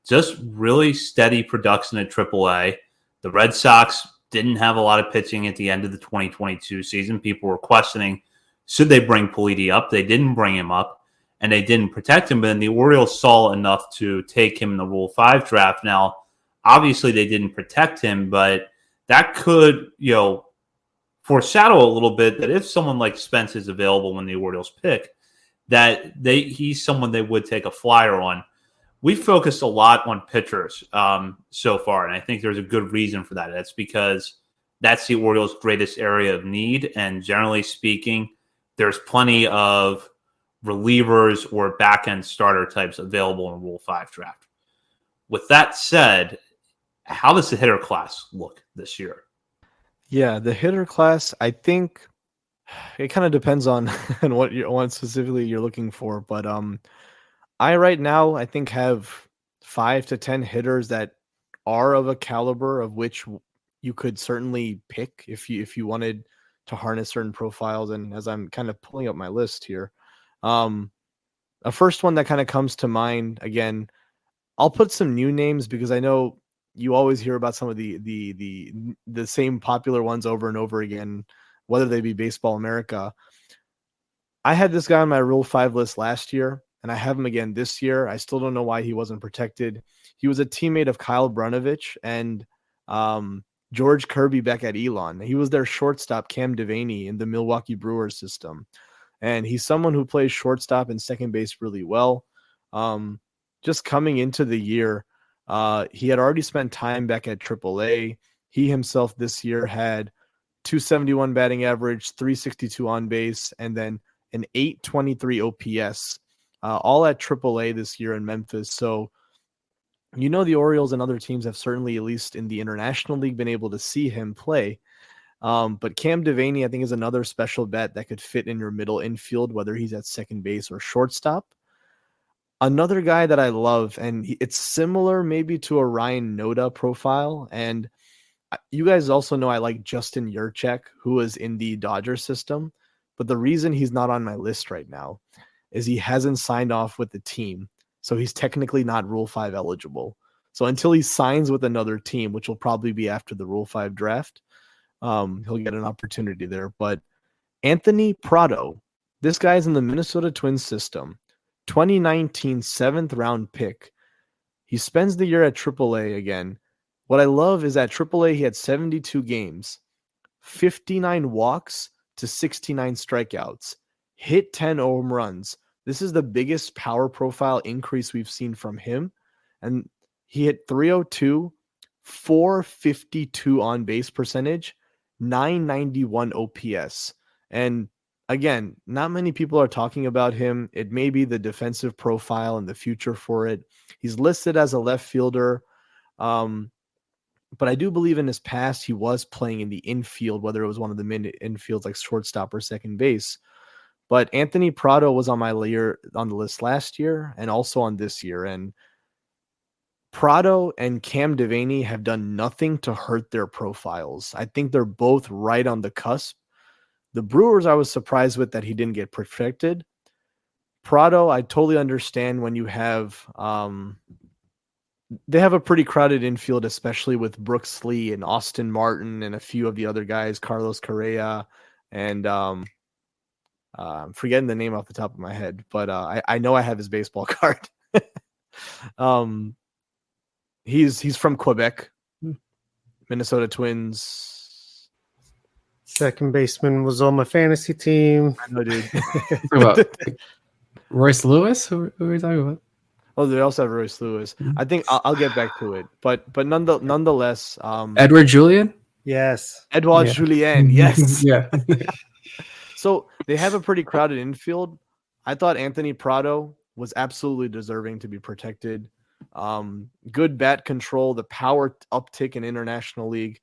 Just really steady production at AAA. The Red Sox didn't have a lot of pitching at the end of the 2022 season. People were questioning, should they bring Politi up? They didn't bring him up, and they didn't protect him. But then the Orioles saw enough to take him in the Rule 5 draft. Now, obviously, they didn't protect him, but that could, foreshadow a little bit that if someone like Spence is available when the Orioles pick, that he's someone they would take a flyer on. We focused a lot on pitchers so far, and I think there's a good reason for that. That's because that's the Orioles' greatest area of need, and generally speaking, there's plenty of relievers or back-end starter types available in a Rule 5 draft. With that said, how does the hitter class look this year?
Yeah, the hitter class, I think it kind of depends on what specifically you're looking for. But I right now, I think, have 5 to 10 hitters that are of a caliber of which you could certainly pick if you wanted to harness certain profiles. And as I'm kind of pulling up my list here, a first one that kind of comes to mind, again, I'll put some new names because I know you always hear about some of the same popular ones over and over again, whether they be Baseball America. I had this guy on my Rule 5 list last year, and I have him again this year. I still don't know why he wasn't protected. He was a teammate of Kyle Brnovich and George Kirby back at Elon. He was their shortstop, Cam Devaney, in the Milwaukee Brewers system. And he's someone who plays shortstop and second base really well. Just coming into the year, he had already spent time back at AAA. He himself this year had 271 batting average, 362 on base, and then an 823 OPS, all at AAA this year in Memphis. So, the Orioles and other teams have certainly, at least in the International League, been able to see him play. But Cam Devaney, I think, is another special bet that could fit in your middle infield, whether he's at second base or shortstop. Another guy that I love, and it's similar maybe to a Ryan Noda profile. And you guys also know I like Justin Yurchek, who was in the Dodger system. But the reason he's not on my list right now is he hasn't signed off with the team. So he's technically not Rule 5 eligible. So until he signs with another team, which will probably be after the Rule 5 draft, he'll get an opportunity there. But Anthony Prado, this guy's in the Minnesota Twins system. 2019 7th round pick. He spends the year at AAA again. What I love is at AAA, he had 72 games, 59 walks to 69 strikeouts, hit 10 home runs. This is the biggest power profile increase we've seen from him. And he hit 302, 452 on base percentage, 991 OPS. And again, not many people are talking about him. It may be the defensive profile and the future for it. He's listed as a left fielder. But I do believe in his past, he was playing in the infield, whether it was one of the mid infields like shortstop or second base. But Anthony Prado was on the list last year and also on this year. And Prado and Cam Devaney have done nothing to hurt their profiles. I think they're both right on the cusp. The Brewers, I was surprised with that he didn't get protected. Prado, I totally understand when you have they have a pretty crowded infield, especially with Brooks Lee and Austin Martin and a few of the other guys, Carlos Correa, and I'm forgetting the name off the top of my head, but I know I have his baseball card. He's from Quebec, Minnesota Twins.
Second baseman was on my fantasy team.
I know, dude.
About Royce Lewis? Who are we talking about?
Oh, they also have Royce Lewis. I think I'll get back to it, but nonetheless,
Edward Julian?
Yes.
Edouard Julien, yes.
Yeah.
So they have a pretty crowded infield. I thought Anthony Prado was absolutely deserving to be protected. Good bat control, the power uptick in International League.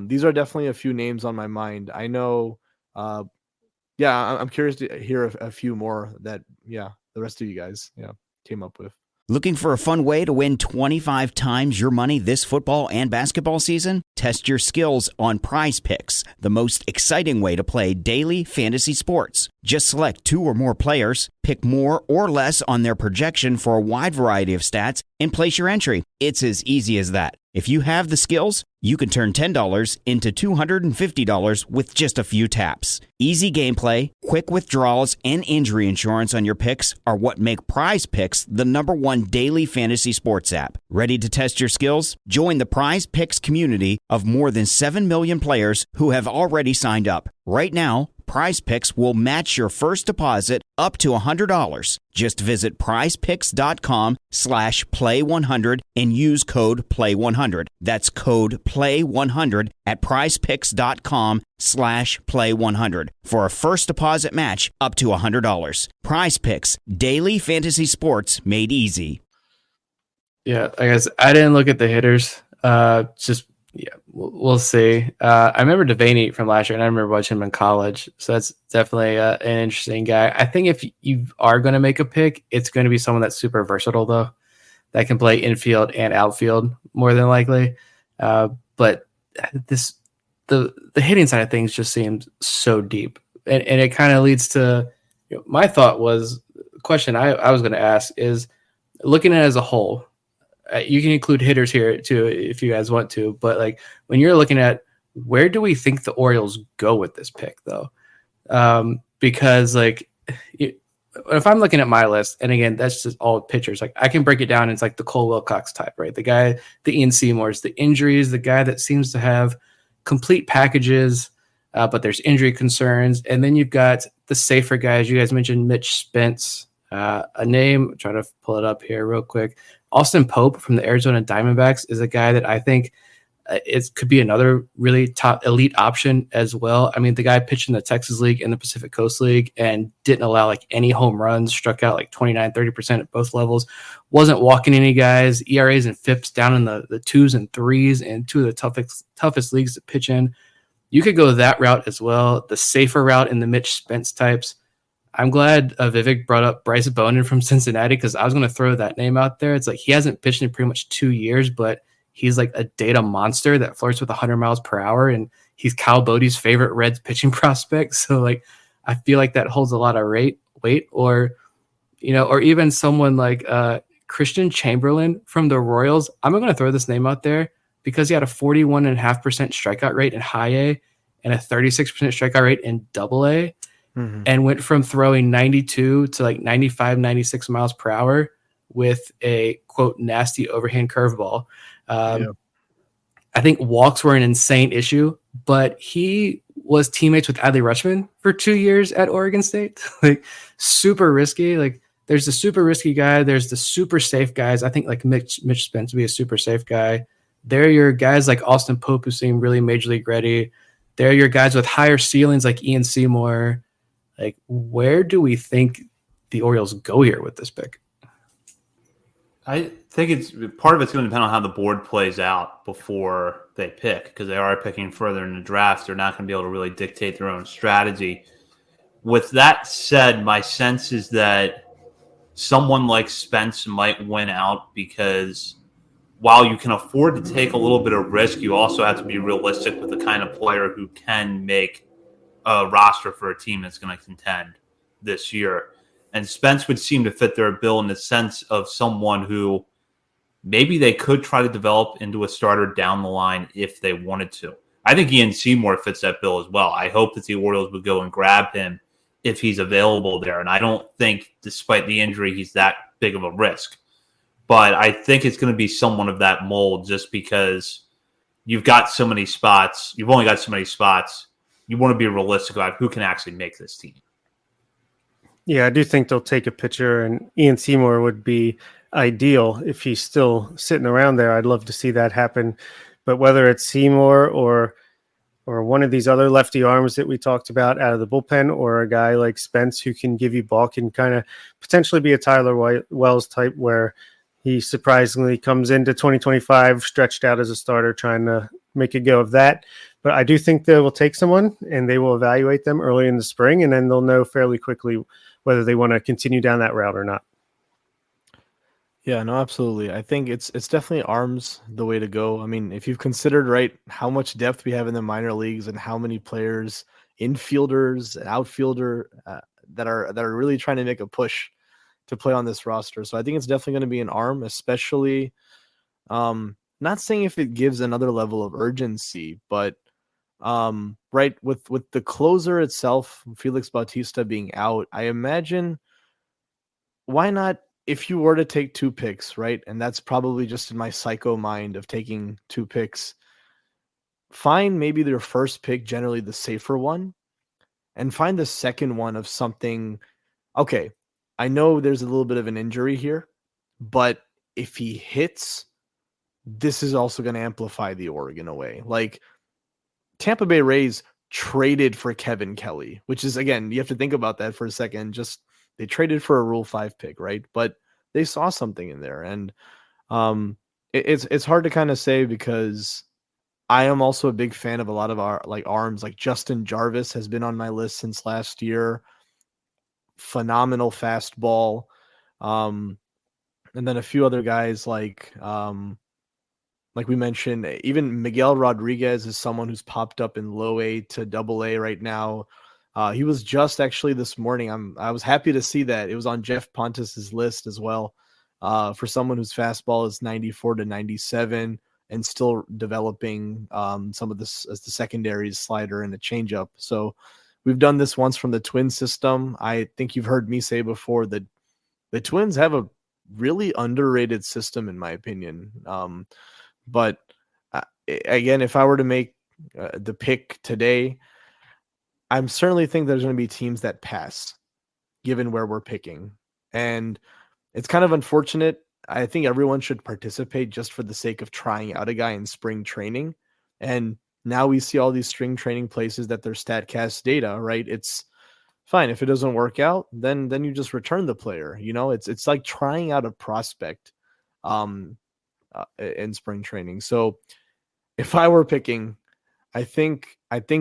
These are definitely a few names on my mind. I know. I'm curious to hear a few more that, the rest of you guys, came up with.
Looking for a fun way to win 25 times your money this football and basketball season? Test your skills on Prize Picks, the most exciting way to play daily fantasy sports. Just select 2 or more players, pick more or less on their projection for a wide variety of stats, and place your entry. It's as easy as that. If you have the skills, you can turn $10 into $250 with just a few taps. Easy gameplay, quick withdrawals, and injury insurance on your picks are what make Prize Picks the #1 daily fantasy sports app. Ready to test your skills? Join the Prize Picks community of more than 7 million players who have already signed up. Right now, Prize Picks will match your first deposit up to $100. Just visit prizepicks.com/play100 and use code PLAY100. That's code PLAY100 at prizepicks.com/play100 for a first deposit match up to $100. Prize Picks, daily fantasy sports made easy.
Yeah, I guess I didn't look at the hitters. We'll see. I remember Devaney from last year, and I remember watching him in college. So that's definitely an interesting guy. I think if you are going to make a pick, it's going to be someone that's super versatile, though, that can play infield and outfield more than likely. But the hitting side of things just seems so deep, and it kind of leads to my thought was the question I was going to ask is looking at it as a whole. You can include hitters here too if you guys want to, but like when you're looking at where do we think the Orioles go with this pick though? Because like if I'm looking at my list, and again that's just all pitchers, like I can break it down. It's like the Cole Wilcox type, right? The guy, the Ian Seymours, the injuries, the guy that seems to have complete packages, but there's injury concerns, and then you've got the safer guys. You guys mentioned Mitch Spence, a name. I'm trying to pull it up here real quick. Austin Pope from the Arizona Diamondbacks is a guy that I think it could be another really top elite option as well. I mean, the guy pitched in the Texas League and the Pacific Coast League and didn't allow like any home runs, struck out like 29-30% at both levels, wasn't walking any guys, ERAs and FIPS down in the 2s and 3s and 2 of the toughest leagues to pitch in. You could go that route as well, the safer route in the Mitch Spence types. I'm glad Vivek brought up Bryce Bonin from Cincinnati because I was going to throw that name out there. It's like he hasn't pitched in pretty much 2 years, but he's like a data monster that flirts with 100 miles per hour, and he's Kyle Bodie's favorite Reds pitching prospect. So like I feel like that holds a lot of weight. Or even someone like Christian Chamberlain from the Royals. I'm going to throw this name out there because he had a 41.5% strikeout rate in high A and a 36% strikeout rate in double A. Mm-hmm. And went from throwing 92 to like 95, 96 miles per hour with a, quote, nasty overhand curveball. I think walks were an insane issue, but he was teammates with Adley Rutschman for 2 years at Oregon State. Like super risky. Like there's the super risky guy. There's the super safe guys. I think like Mitch Spence would be a super safe guy. There are your guys like Austin Pope who seem really major league ready. They're your guys with higher ceilings like Ian Seymour. Like, where do we think the Orioles go here with this pick?
I think it's part of it's going to depend on how the board plays out before they pick, because they are picking further in the draft. They're not going to be able to really dictate their own strategy. With that said, my sense is that someone like Spence might win out, because while you can afford to take a little bit of risk, you also have to be realistic with the kind of player who can make a roster for a team that's going to contend this year. And Spence would seem to fit their bill in the sense of someone who maybe they could try to develop into a starter down the line if they wanted to. I think Ian Seymour fits that bill as well. I hope that the Orioles would go and grab him if he's available there. And I don't think, despite the injury, he's that big of a risk. But I think it's going to be someone of that mold, just because you've got so many spots. You've only got so many spots. You want to be realistic about who can actually make this team.
Yeah, I do think they'll take a pitcher, and Ian Seymour would be ideal if he's still sitting around there. I'd love to see that happen. But whether it's Seymour or one of these other lefty arms that we talked about out of the bullpen, or a guy like Spence who can give you bulk and kind of potentially be a Tyler Wells type, where he surprisingly comes into 2025 stretched out as a starter, trying to make a go of that. But I do think they will take someone and they will evaluate them early in the spring, and then they'll know fairly quickly whether they want to continue down that route or not.
Yeah, no, absolutely. I think it's definitely arms the way to go. I mean, if you've considered, right, how much depth we have in the minor leagues and how many players, infielders, outfielder, that are really trying to make a push to play on this roster. So I think it's definitely going to be an arm, especially, not saying if it gives another level of urgency, but right, with the closer itself, Felix Bautista being out, I imagine, why not, if you were to take 2 picks, right? And that's probably just in my psycho mind of taking 2 picks. Find maybe their first pick, generally the safer one, and find the second one of something. Okay, I know there's a little bit of an injury here, but if he hits, this is also going to amplify the Oregon away. Like, Tampa Bay Rays traded for Kevin Kelly, which is, again, you have to think about that for a second. Just, they traded for a Rule 5 pick, right? But they saw something in there. And it's hard to kind of say, because I am also a big fan of a lot of our arms. Like Justin Jarvis has been on my list since last year. Phenomenal fastball. And then a few other guys like we mentioned, even Miguel Rodriguez is someone who's popped up in low A to double A right now. He was just actually this morning. I was happy to see that it was on Jeff Pontus's list as well. For someone whose fastball is 94 to 97 and still developing some of this as the secondaries, slider and a changeup. So we've done this once from the Twin system. I think you've heard me say before that the Twins have a really underrated system, in my opinion. But again, if I were to make the pick today, I'm certainly think there's going to be teams that pass, given where we're picking. And it's kind of unfortunate. I think everyone should participate just for the sake of trying out a guy in spring training. And now we see all these spring training places that their StatCast data, right? It's fine. If it doesn't work out, then you just return the player. You know, it's like trying out a prospect in spring training. So if I were picking, I think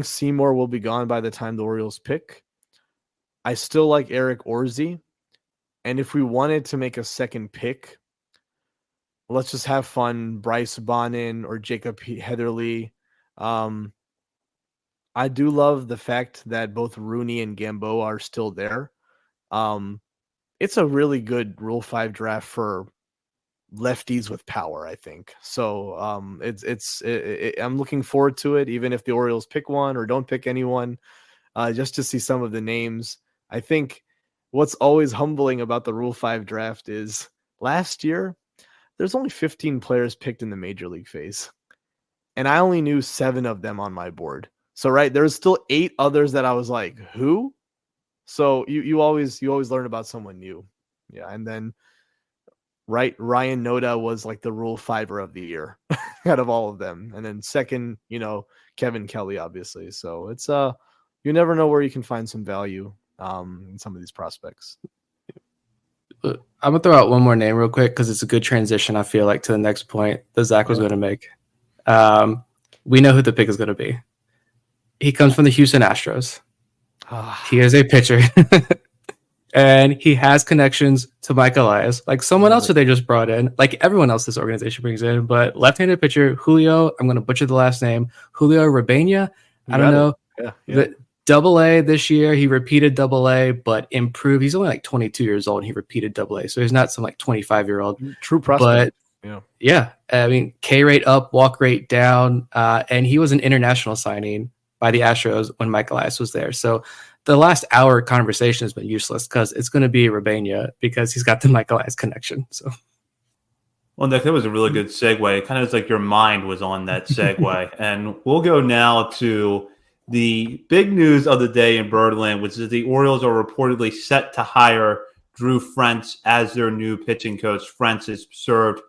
Seymour will be gone by the time the Orioles pick. I still like Eric Orsi. And if we wanted to make a second pick, let's just have fun. Bryce Bonin or Jacob Heatherly. I do love the fact that both Rooney and Gamboa are still there. It's a really good Rule 5 draft for lefties with power, I think. So I'm looking forward to it, even if the Orioles pick one or don't pick anyone, just to see some of the names. I think what's always humbling about the Rule 5 draft is last year, there's only 15 players picked in the major league phase. And I only knew 7 of them on my board. So, right, there's still 8 others that I was like, who? So you always learn about someone new. Yeah. And then, right, Ryan Noda was like the Rule 5er of the year out of all of them. And then second, Kevin Kelly, obviously. So it's you never know where you can find some value in some of these prospects.
I'm gonna throw out one more name real quick because it's a good transition. I feel like to the next point that Zach was going to make. We know who the pick is going to be. He comes from the Houston Astros. He is a pitcher, and he has connections to Mike Elias, like someone else who they just brought in, like everyone else this organization brings in. But left-handed pitcher Julio, I'm going to butcher the last name, Julio Rabena. I don't know.
Yeah.
Double A this year, he repeated Double A, but improved. He's only like 22 years old, and he repeated Double A, so he's not some like 25-year-old.
True prospect.
But yeah, I mean, K rate up, walk rate down, and he was an international signing by the Astros when Mike Elias was there. So the last hour conversation has been useless because it's going to be Rabena because he's got the Mike Elias connection. So.
Well, Nick, that was a really good segue. It kind of is like your mind was on that segue. And we'll go now to the big news of the day in Birdland, which is the Orioles are reportedly set to hire Drew Frentz as their new pitching coach. Frentz has served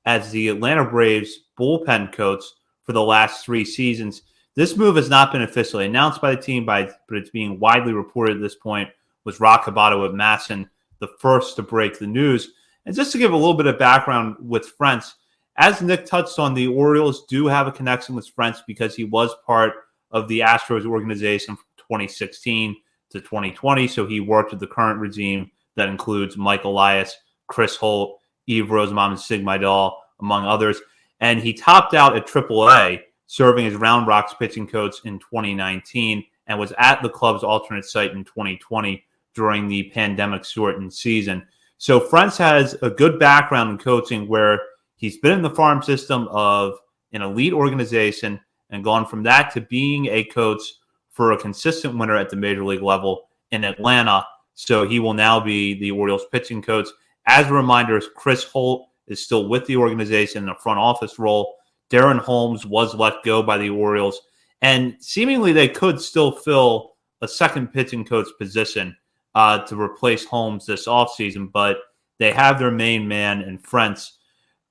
as the Atlanta Braves bullpen coach for the last 3 seasons. This move has not been officially announced by the team, but it's being widely reported at this point, was Rock Cabato of Masson the first to break the news. And just to give a little bit of background with Frentz, as Nick touched on, the Orioles do have a connection with Frentz because he was part of the Astros organization from 2016 to 2020. So he worked with the current regime that includes Mike Elias, Chris Holt, Yves Rosenbaum, and Sig Mejdal, among others. And he topped out at AAA, serving as Round Rock's pitching coach in 2019, and was at the club's alternate site in 2020 during the pandemic-shortened season. So Frentz has a good background in coaching where he's been in the farm system of an elite organization and gone from that to being a coach for a consistent winner at the major league level in Atlanta. So he will now be the Orioles pitching coach. As a reminder, Chris Holt is still with the organization in a front office role. Darren Holmes was let go by the Orioles, and seemingly they could still fill a second pitching coach position to replace Holmes this offseason, but they have their main man in Frentz.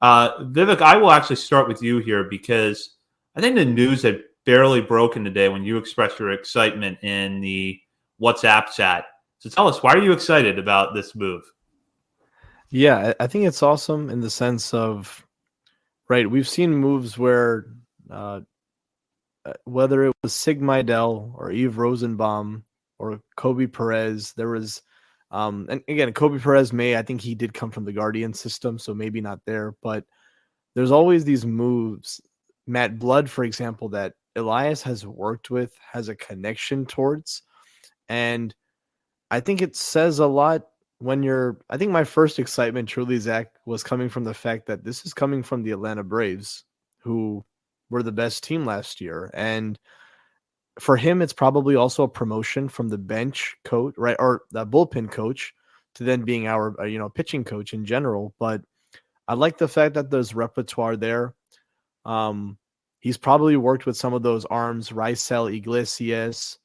Vivek, I will actually start with you here because I think the news had barely broken today when you expressed your excitement in the WhatsApp chat. So tell us, why are you excited about this move?
Yeah, I think it's awesome in the sense of, right, we've seen moves where whether it was Sig Mejdal or Yves Rosenbaum or Kobe Perez, there was, and again, Kobe Perez I think he did come from the Guardian system, so maybe not there, but there's always these moves. Matt Blood, for example, that Elias has worked with, has a connection towards, and I think it says a lot when I think my first excitement truly, Zach, was coming from the fact that this is coming from the Atlanta Braves, who were the best team last year. And for him, it's probably also a promotion from the bench coach, right? Or the bullpen coach to then being our, pitching coach in general. But I like the fact that there's repertoire there. He's probably worked with some of those arms, Raisel Iglesias,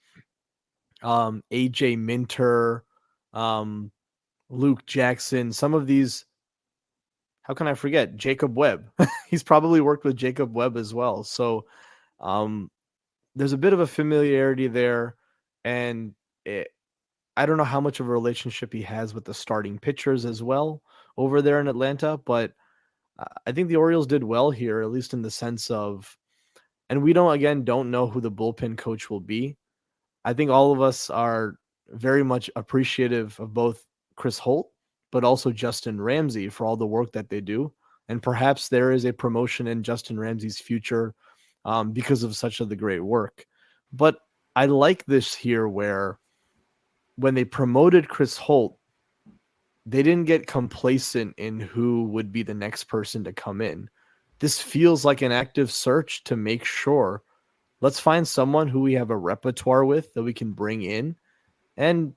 AJ Minter, Luke Jackson, some of these. How can I forget Jacob Webb? He's probably worked with Jacob Webb as well. So there's a bit of a familiarity there. And I don't know how much of a relationship he has with the starting pitchers as well over there in Atlanta. But I think the Orioles did well here, at least in the sense of, and we don't know who the bullpen coach will be. I think all of us are very much appreciative of both Chris Holt, but also Justin Ramsey for all the work that they do. And perhaps there is a promotion in Justin Ramsey's future because of such of the great work. But I like this here where when they promoted Chris Holt, they didn't get complacent in who would be the next person to come in. This feels like an active search to make sure, let's find someone who we have a repertoire with that we can bring in. And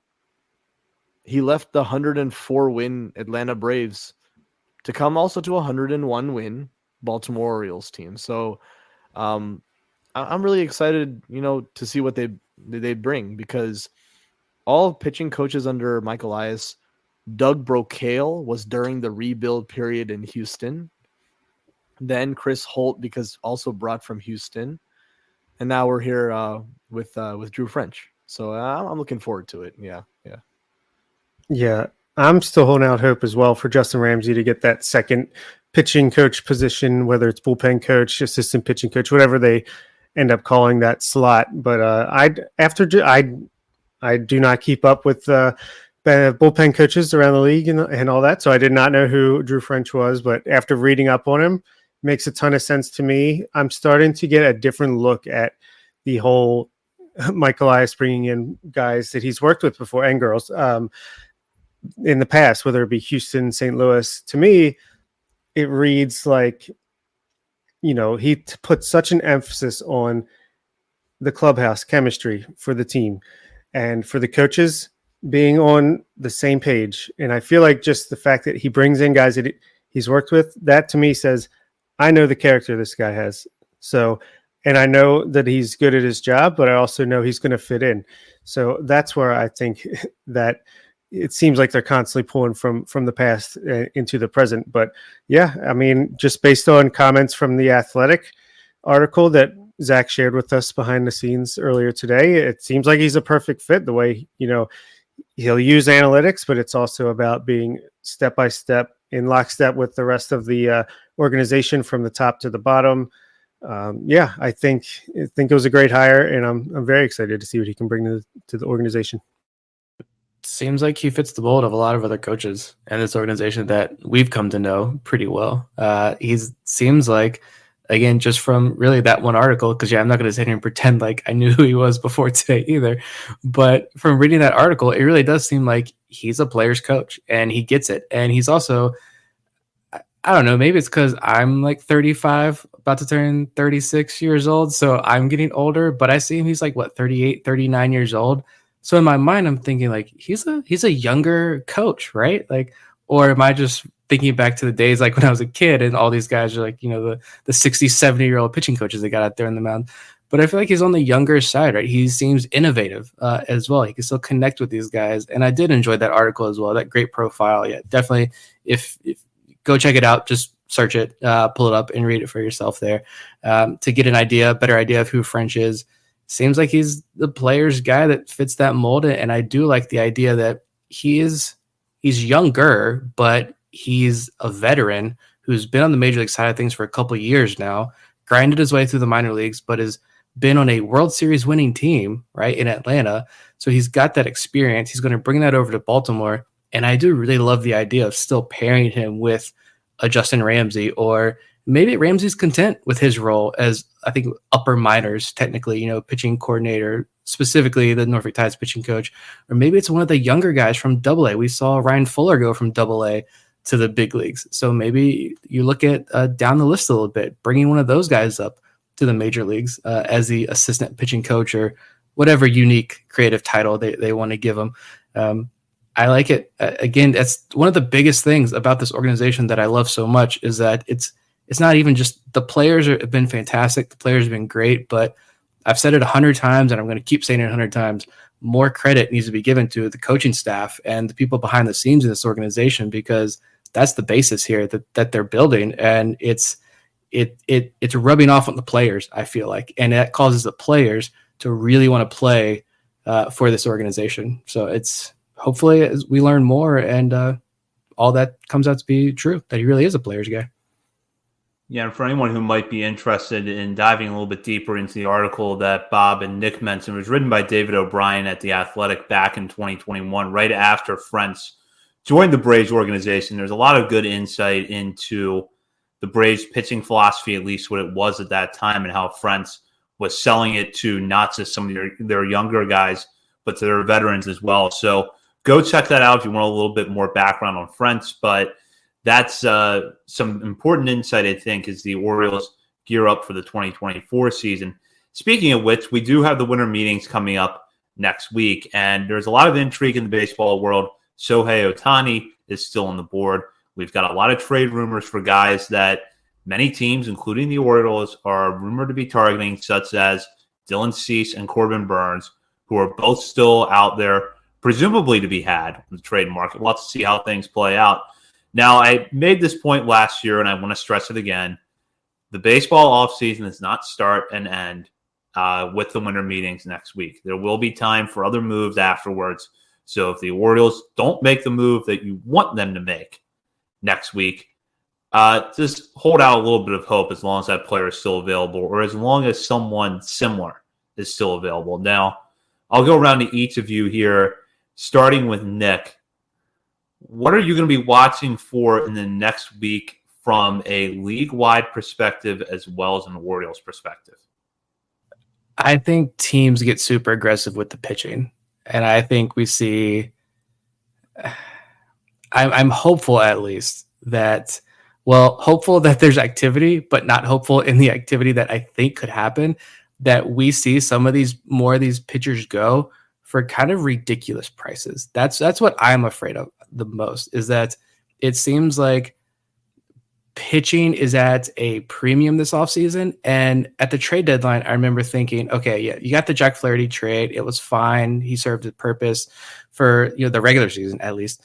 he left the 104 win Atlanta Braves to come also to a 101 win Baltimore Orioles team. So I'm really excited, to see what they bring, because all pitching coaches under Mike Elias, Doug Brocail was during the rebuild period in Houston. Then Chris Holt, because also brought from Houston. and now we're here with Drew French. So I'm looking forward to it. Yeah.
Yeah, I'm still holding out hope as well for Justin Ramsey to get that second pitching coach position, whether it's bullpen coach, assistant pitching coach, whatever they end up calling that slot. But I do not keep up with bullpen coaches around the league and all that, so I did not know who Drew French was. But after reading up on him, makes a ton of sense to me. I'm starting to get a different look at the whole Mike Elias bringing in guys that he's worked with before and girls. In the past, whether it be Houston, St. Louis, to me, it reads like, he put such an emphasis on the clubhouse chemistry for the team and for the coaches being on the same page. And I feel like just the fact that he brings in guys that he's worked with, that to me says, I know the character this guy has. So, and I know that he's good at his job, but I also know he's going to fit in. So that's where I think that it seems like they're constantly pulling from the past into the present. But yeah, I mean, just based on comments from the Athletic article that Zach shared with us behind the scenes earlier today, it seems like he's a perfect fit. The way, he'll use analytics, but it's also about being step by step in lockstep with the rest of the organization from the top to the bottom. I think it was a great hire, and I'm very excited to see what he can bring to the organization.
Seems like he fits the mold of a lot of other coaches in this organization that we've come to know pretty well. He seems like, again, just from really that one article, because I'm not going to sit here and pretend like I knew who he was before today either. But from reading that article, it really does seem like he's a player's coach and he gets it. And he's also, I don't know, maybe it's because I'm like 35, about to turn 36 years old. So I'm getting older, but I see him, he's like, 38, 39 years old. So in my mind, I'm thinking like he's a younger coach, right? Like, or am I just thinking back to the days like when I was a kid and all these guys are like, the 60, 70-year-old pitching coaches they got out there in the mound. But I feel like he's on the younger side, right? He seems innovative as well. He can still connect with these guys. And I did enjoy that article as well, that great profile. Yeah, definitely. If go check it out, just search it, pull it up and read it for yourself there to get better idea of who French is. Seems like he's the player's guy that fits that mold. And I do like the idea that he's younger, but he's a veteran who's been on the major league side of things for a couple of years now, grinded his way through the minor leagues, but has been on a World Series winning team, right, in Atlanta. So he's got that experience. He's going to bring that over to Baltimore. And I do really love the idea of still pairing him with a Justin Ramsey, or maybe Ramsey's content with his role as, I think, upper minors, technically, pitching coordinator, specifically the Norfolk Tides pitching coach, or maybe it's one of the younger guys from Double-A. We saw Ryan Fuller go from Double-A to the big leagues. So maybe you look at down the list a little bit, bringing one of those guys up to the major leagues as the assistant pitching coach or whatever unique creative title they want to give him. I like it. Again, that's one of the biggest things about this organization that I love so much is that it's not even just the players have been fantastic. The players have been great, but I've said it 100 times and I'm going to keep saying it 100 times. More credit needs to be given to the coaching staff and the people behind the scenes in this organization, because that's the basis here that they're building. And it's rubbing off on the players, I feel like, and that causes the players to really want to play for this organization. So it's hopefully as we learn more and all that comes out to be true, that he really is a player's guy.
Yeah, and for anyone who might be interested in diving a little bit deeper into the article that Bob and Nick mentioned, it was written by David O'Brien at The Athletic back in 2021, right after French joined the Braves organization. There's a lot of good insight into the Braves pitching philosophy, at least what it was at that time, and how French was selling it to not just some of their younger guys, but to their veterans as well. So go check that out if you want a little bit more background on French. But that's some important insight, I think, as the Orioles gear up for the 2024 season. Speaking of which, we do have the winter meetings coming up next week, and there's a lot of intrigue in the baseball world. Shohei Ohtani is still on the board. We've got a lot of trade rumors for guys that many teams, including the Orioles, are rumored to be targeting, such as Dylan Cease and Corbin Burns, who are both still out there, presumably to be had in the trade market. We'll have to see how things play out. Now, I made this point last year, and I want to stress it again. The baseball offseason does not start and end with the winter meetings next week. There will be time for other moves afterwards. So if the Orioles don't make the move that you want them to make next week, just hold out a little bit of hope as long as that player is still available, or as long as someone similar is still available. Now, I'll go around to each of you here, starting with Nick. What are you going to be watching for in the next week from a league-wide perspective as well as an Orioles perspective?
I think teams get super aggressive with the pitching. And I think we see, I'm hopeful at least that, hopeful that there's activity, but not hopeful in the activity that I think could happen, that we see some of these, more of these pitchers go for kind of ridiculous prices. That's what I'm afraid of the most, is that it seems like pitching is at a premium this offseason. And at the trade deadline, I remember thinking, okay, yeah, you got the Jack Flaherty trade. It was fine. He served a purpose for, the regular season at least.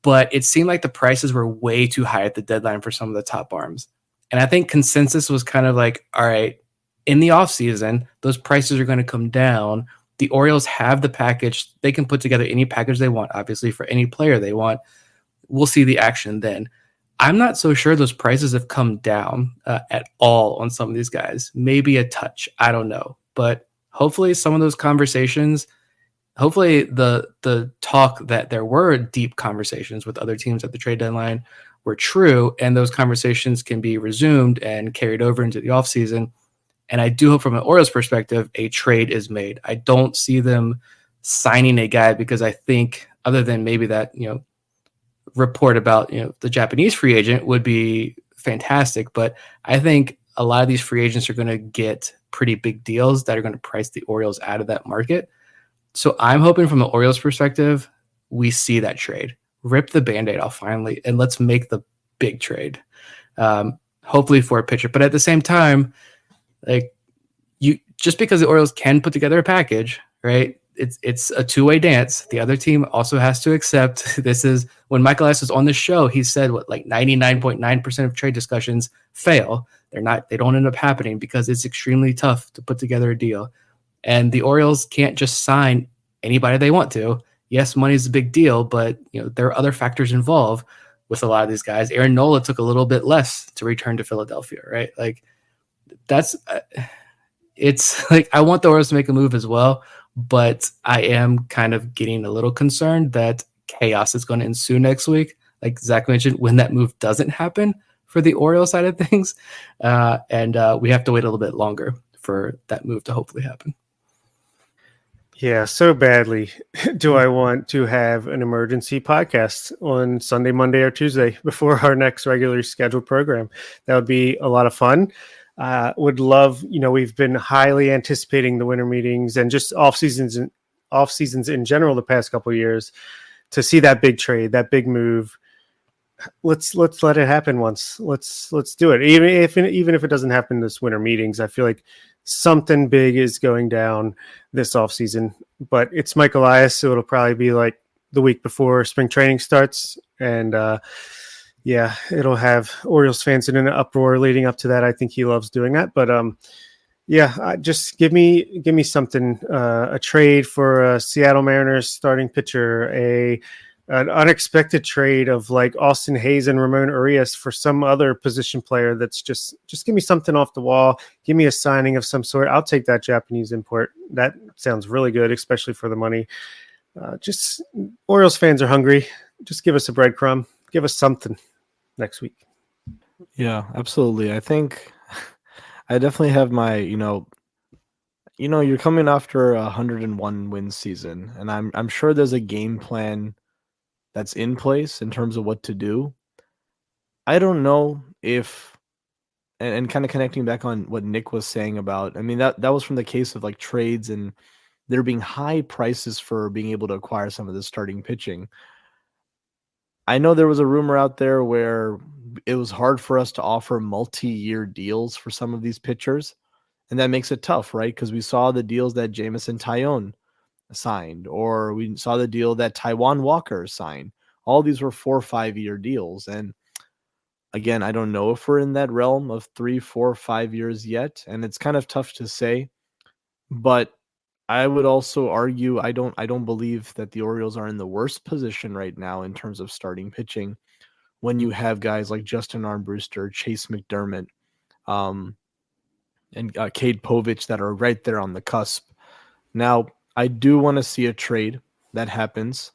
But it seemed like the prices were way too high at the deadline for some of the top arms. And I think consensus was kind of like, all right, in the offseason, those prices are going to come down. The Orioles have the package. They can put together any package they want, obviously, for any player they want. We'll see the action then. I'm not so sure those prices have come down at all on some of these guys. Maybe a touch. I don't know. But hopefully some of those conversations, hopefully the talk that there were deep conversations with other teams at the trade deadline were true, and those conversations can be resumed and carried over into the offseason. And I do hope from an Orioles perspective, a trade is made. I don't see them signing a guy because I think, other than maybe that, report about the Japanese free agent would be fantastic, but I think a lot of these free agents are going to get pretty big deals that are going to price the Orioles out of that market. So I'm hoping from the Orioles perspective, we see that trade, rip the Band-Aid off finally, and let's make the big trade, hopefully for a pitcher. But at the same time, like, you just because the Orioles can put together a package, right? It's a two-way dance. The other team also has to accept this is when Michael S. was on the show, he said 99.9% of trade discussions fail. They don't end up happening because it's extremely tough to put together a deal. And the Orioles can't just sign anybody they want to. Yes, money is a big deal, but there are other factors involved with a lot of these guys. Aaron Nola took a little bit less to return to Philadelphia, right? Like that's it's like I want the Orioles to make a move as well. But I am kind of getting a little concerned that chaos is going to ensue next week. Like Zach mentioned, when that move doesn't happen for the Orioles side of things. And we have to wait a little bit longer for that move to hopefully happen.
Yeah, so badly do I want to have an emergency podcast on Sunday, Monday, or Tuesday before our next regularly scheduled program. That would be a lot of fun. Would love, we've been highly anticipating the winter meetings and just off seasons in general the past couple of years to see that big trade, that big move. Let's let it happen once. Let's do it. Even if it doesn't happen this winter meetings, I feel like something big is going down this off season. But it's Mike Elias, so it'll probably be like the week before spring training starts, and yeah, it'll have Orioles fans in an uproar leading up to that. I think he loves doing that. But yeah, just give me something, a trade for a Seattle Mariners starting pitcher, an unexpected trade of like Austin Hayes and Ramon Urias for some other position player. That's just give me something off the wall. Give me a signing of some sort. I'll take that Japanese import. That sounds really good, especially for the money. Just Orioles fans are hungry. Just give us a breadcrumb. Give us something next week.
Yeah, absolutely. I think I definitely have my, you're coming after a 101 win season, and I'm sure there's a game plan that's in place in terms of what to do. I don't know if, and kind of connecting back on what Nick was saying about, I mean, that was from the case of like trades and there being high prices for being able to acquire some of the starting pitching. I know there was a rumor out there where it was hard for us to offer multi-year deals for some of these pitchers, and that makes it tough, right? Because we saw the deals that Jameson Taillon signed, or we saw the deal that Taijuan Walker signed. All these were 4 or 5 year deals. And again, I don't know if we're in that realm of 3, 4, 5 years yet. And it's kind of tough to say. But I would also argue I don't believe that the Orioles are in the worst position right now in terms of starting pitching when you have guys like Justin Armbruster, Chase McDermott, and Cade Povich that are right there on the cusp. Now, I do want to see a trade that happens.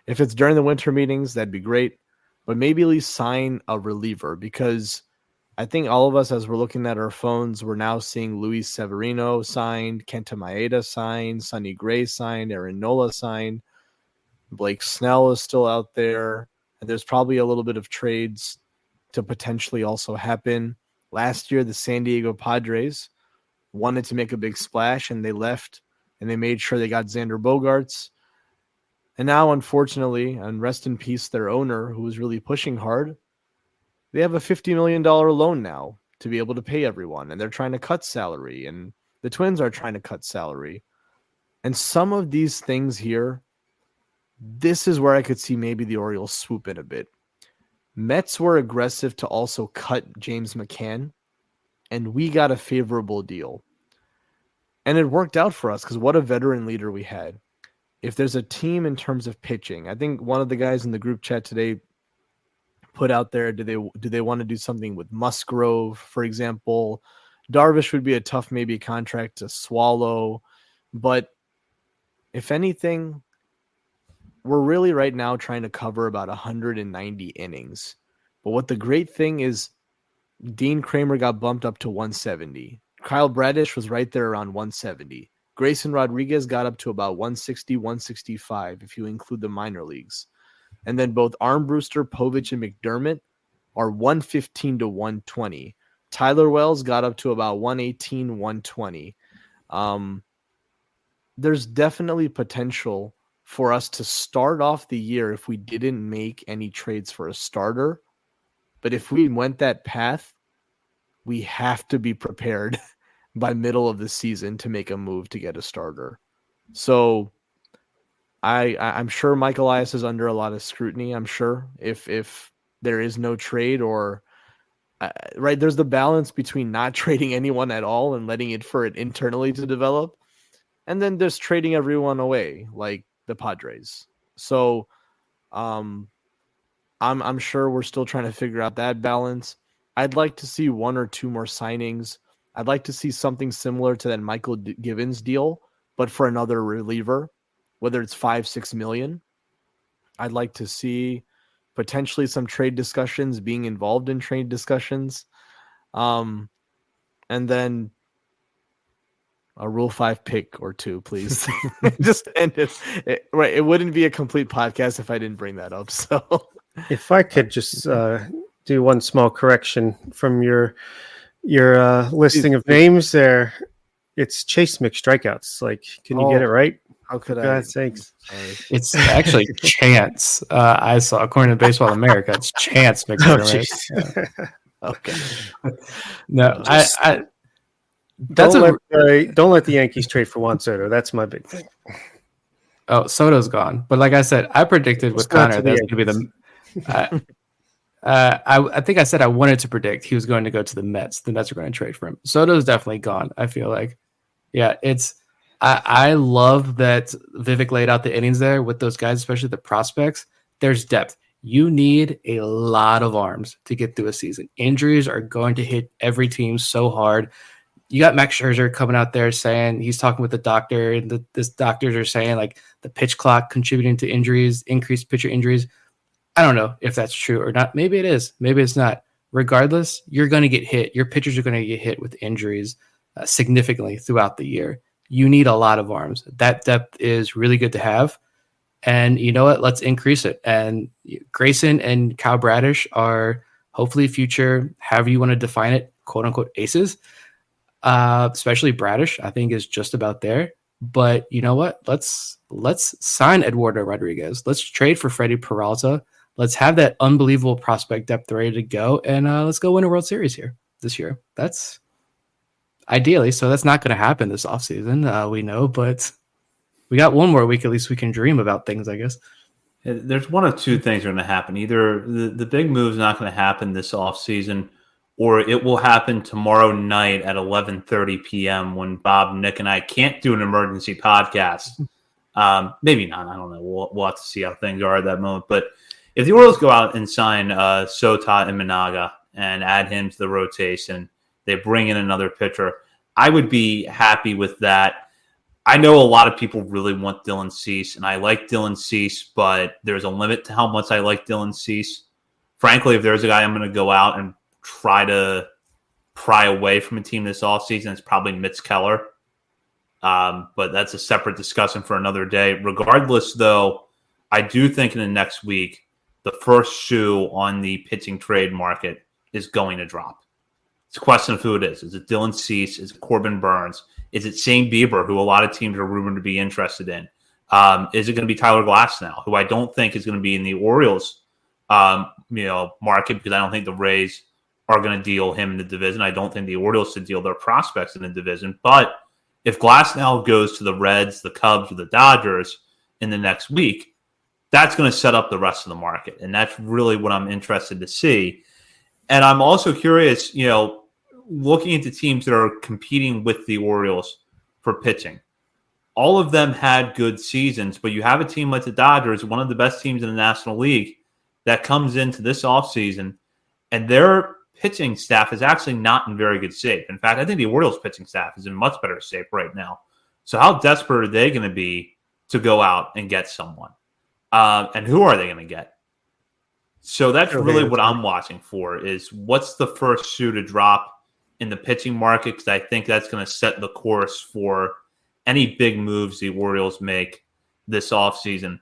If it's during the winter meetings, that'd be great. But maybe at least sign a reliever, because I think all of us, as we're looking at our phones, we're now seeing Luis Severino signed, Kenta Maeda signed, Sonny Gray signed, Aaron Nola signed, Blake Snell is still out there, and there's probably a little bit of trades to potentially also happen. Last year, the San Diego Padres wanted to make a big splash, and they left, and they made sure they got Xander Bogaerts. And now, unfortunately, and rest in peace, their owner, who was really pushing hard, they have a $50 million loan now to be able to pay everyone, and they're trying to cut salary, and the Twins are trying to cut salary. And some of these things here, this is where I could see maybe the Orioles swoop in a bit. Mets were aggressive to also cut James McCann, and we got a favorable deal. And it worked out for us because what a veteran leader we had. If there's a team in terms of pitching, I think one of the guys in the group chat today put out there, do they want to do something with Musgrove, for example? Darvish would be a tough maybe contract to swallow. But if anything, we're really right now trying to cover about 190 innings. But what the great thing is, Dean Kramer got bumped up to 170. Kyle Bradish was right there around 170. Grayson Rodriguez got up to about 160, 165, if you include the minor leagues. And then both Armbruster, Povich, and McDermott are 115 to 120. Tyler Wells got up to about 118, 120. There's definitely potential for us to start off the year if we didn't make any trades for a starter. But if we went that path, we have to be prepared by middle of the season to make a move to get a starter. So I'm sure Mike Elias is under a lot of scrutiny. I'm sure if there is no trade or right, there's the balance between not trading anyone at all and letting it for it internally to develop, and then there's trading everyone away like the Padres. So I'm sure we're still trying to figure out that balance. I'd like to see one or two more signings. I'd like to see something similar to that Michael Givens deal, but for another reliever, whether it's 5-6 million. I'd like to see potentially some trade discussions, being involved in trade discussions. And then a Rule 5 pick or two, please. Just end it. Right. It wouldn't be a complete podcast if I didn't bring that up. So
if I could just do one small correction from your listing of names there, it's Chase McStrikeouts. Like, can you get it right?
How could
For God's sakes.
It's actually Chance. I saw, according to Baseball America, it's Chance McDermott.
Okay.
No,
don't let the Yankees trade for Juan Soto. That's my big thing.
Oh, Soto's gone. But like I said, I predicted with Connor that's going to be the. I think I said I wanted to predict he was going to go to the Mets. The Mets are going to trade for him. Soto's definitely gone. I feel like, yeah, it's. I love that Vivek laid out the innings there with those guys, especially the prospects. There's depth. You need a lot of arms to get through a season. Injuries are going to hit every team so hard. You got Max Scherzer coming out there saying he's talking with the doctor, and this doctors are saying like the pitch clock contributing to injuries, increased pitcher injuries. I don't know if that's true or not. Maybe it is. Maybe it's not. Regardless, you're going to get hit. Your pitchers are going to get hit with injuries significantly throughout the year. You need a lot of arms. That depth is really good to have. And you know what? Let's increase it. And Grayson and Kyle Bradish are hopefully future, however you want to define it, quote unquote aces. Especially Bradish, I think is just about there. But you know what? Let's sign Eduardo Rodriguez. Let's trade for Freddie Peralta. Let's have that unbelievable prospect depth ready to go. And let's go win a World Series here this year. That's ideally. So that's not going to happen this offseason. We know, but we got one more week. At least we can dream about things, I guess.
There's one of two things are going to happen. Either the big move is not going to happen this offseason, or it will happen tomorrow night at 11:30 p.m. when Bob, Nick, and I can't do an emergency podcast. Maybe not. I don't know. We'll have to see how things are at that moment. But if the Orioles go out and sign Sota Imanaga and add him to the rotation, they bring in another pitcher, I would be happy with that. I know a lot of people really want Dylan Cease, and I like Dylan Cease, but there's a limit to how much I like Dylan Cease. Frankly, if there's a guy I'm going to go out and try to pry away from a team this offseason, it's probably Mitch Keller. But that's a separate discussion for another day. Regardless, though, I do think in the next week, the first shoe on the pitching trade market is going to drop. It's a question of who it is. Is it Dylan Cease? Is it Corbin Burns? Is it Shane Bieber, who a lot of teams are rumored to be interested in? Is it going to be Tyler Glasnow, who I don't think is going to be in the Orioles market, because I don't think the Rays are going to deal him in the division. I don't think the Orioles should deal their prospects in the division. But if Glasnow goes to the Reds, the Cubs, or the Dodgers in the next week, that's going to set up the rest of the market. And that's really what I'm interested to see. And I'm also curious, looking into teams that are competing with the Orioles for pitching. All of them had good seasons, but you have a team like the Dodgers, one of the best teams in the National League, that comes into this offseason, and their pitching staff is actually not in very good shape. In fact, I think the Orioles pitching staff is in much better shape right now. So how desperate are they going to be to go out and get someone? And who are they going to get? So that's really what I'm watching for, is what's the first shoe to drop in the pitching market, because I think that's going to set the course for any big moves the Orioles make this offseason.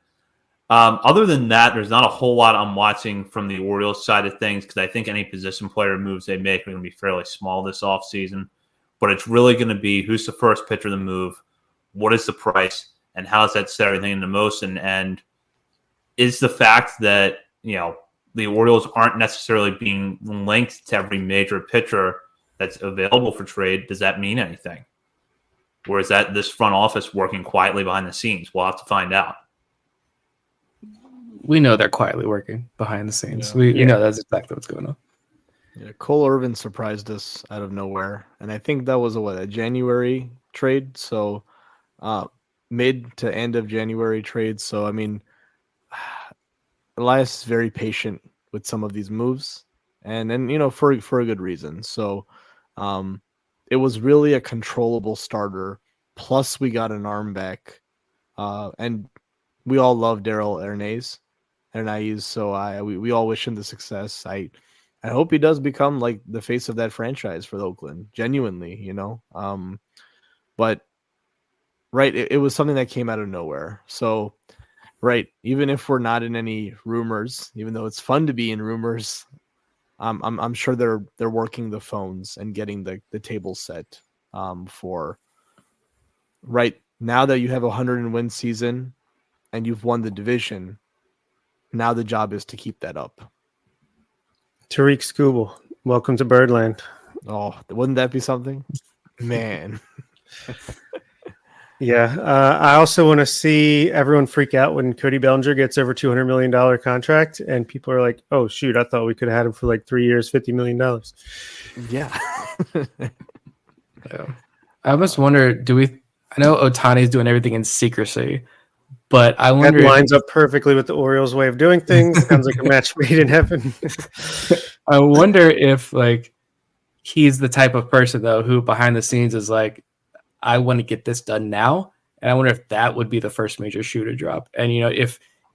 Other than that, there's not a whole lot I'm watching from the Orioles side of things, because I think any position player moves they make are going to be fairly small this offseason. But it's really going to be who's the first pitcher to move, what is the price, and how does that set everything into motion? And is the fact that, the Orioles aren't necessarily being linked to every major pitcher that's available for trade, does that mean anything? Or is that this front office working quietly behind the scenes? We'll have to find out.
We know they're quietly working behind the scenes. We know that's exactly what's going on.
Yeah, Cole Irvin surprised us out of nowhere, and I think that was a January trade. So mid to end of January trade. So I mean, Elias is very patient with some of these moves, and for a good reason. So it was really a controllable starter. Plus, we got an arm back, and we all love Daryl Hernaiz. So we all wish him the success. I hope he does become like the face of that franchise for Oakland, genuinely, But right, it was something that came out of nowhere. So right, even if we're not in any rumors, even though it's fun to be in rumors, I'm sure they're working the phones and getting the table set for right now that you have a 100-win season and you've won the division. Now the job is to keep that up.
Tariq Skubal, welcome to Birdland.
Oh, wouldn't that be something? Man.
Yeah. I also want to see everyone freak out when Cody Bellinger gets over $200 million contract and people are like, oh, shoot, I thought we could have had him for like 3 years, $50 million.
Yeah.
Yeah. I almost wonder, I know Ohtani's doing everything in secrecy, but I wonder.
That lines up perfectly with the Orioles' way of doing things. Sounds like a match made in heaven.
I wonder if he's the type of person though who behind the scenes is like, I want to get this done now, and I wonder if that would be the first major shoe to drop. And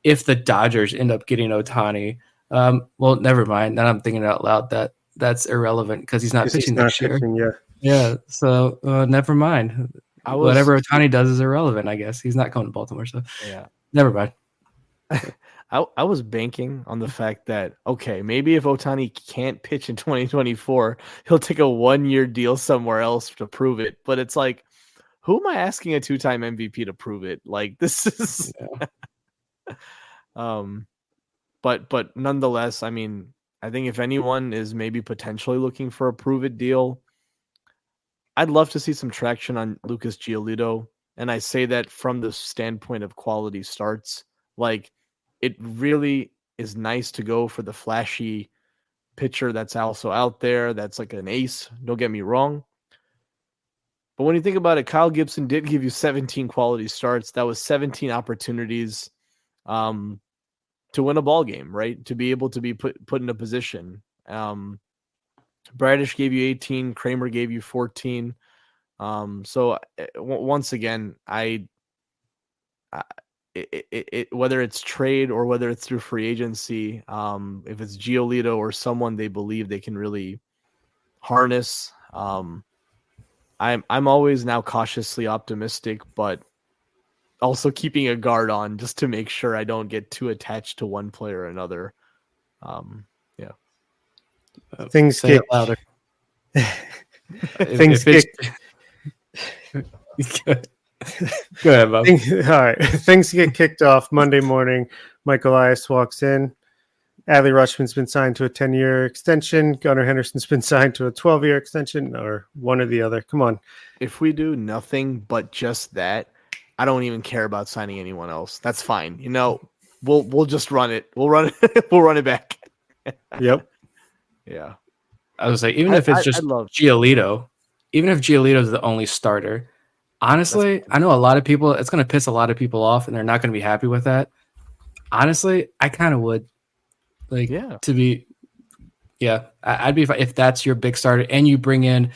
if the Dodgers end up getting Ohtani, well, never mind. Now I'm thinking out loud that's irrelevant because he's not pitching next year. Yeah. So never mind. Whatever Ohtani does is irrelevant, I guess. He's not coming to Baltimore, so
yeah,
never mind.
I was banking on the fact that, okay, maybe if Ohtani can't pitch in 2024, he'll take a 1-year deal somewhere else to prove it. But it's like, who am I asking a 2-time MVP to prove it? Like, this is but nonetheless, I mean, I think if anyone is maybe potentially looking for a prove it deal, I'd love to see some traction on Lucas Giolito. And I say that from the standpoint of quality starts. Like, it really is nice to go for the flashy pitcher that's also out there that's like an ace. Don't get me wrong. But when you think about it, Kyle Gibson did give you 17 quality starts. That was 17 opportunities to win a ball game, right? To be able to be put in a position. Bradish gave you 18. Kramer gave you 14. So once again, whether it's trade or whether it's through free agency, if it's Giolito or someone they believe they can really harness, I'm always now cautiously optimistic, but also keeping a guard on just to make sure I don't get too attached to one player or another. Yeah.
Things
Say
get
it louder.
things
If
get
Go ahead, Bob.
all right. Things get kicked off Monday morning. Mike Elias walks in. Adley Rutschman's been signed to a 10-year extension. Gunnar Henderson's been signed to a 12-year extension, or one or the other. Come on.
If we do nothing but just that, I don't even care about signing anyone else. That's fine. You know, we'll just run it. We'll run it. We'll run it back.
Yep.
Yeah.
I was like, even if it's just Giolito, even if Giolito is the only starter, honestly, I know a lot of people, it's going to piss a lot of people off and they're not going to be happy with that. Honestly, I kind of would. Like, to be, I'd be fine if that's your big starter and you bring in,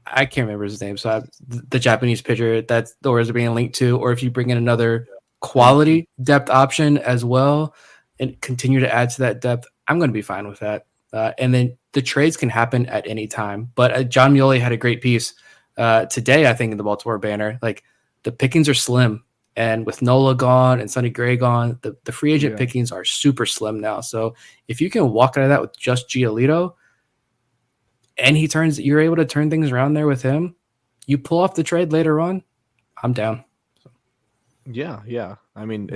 I can't remember his name, so the Japanese pitcher that the Orioles are being linked to, or if you bring in another quality depth option as well and continue to add to that depth, I'm going to be fine with that. And then the trades can happen at any time. But John Mioli had a great piece today, I think, in the Baltimore Banner. Like, the pickings are slim. And with Nola gone and Sonny Gray gone, the free agent pickings are super slim now. So if you can walk out of that with just Giolito, and you're able to turn things around there with him, you pull off the trade later on, I'm down. So.
Yeah. I mean,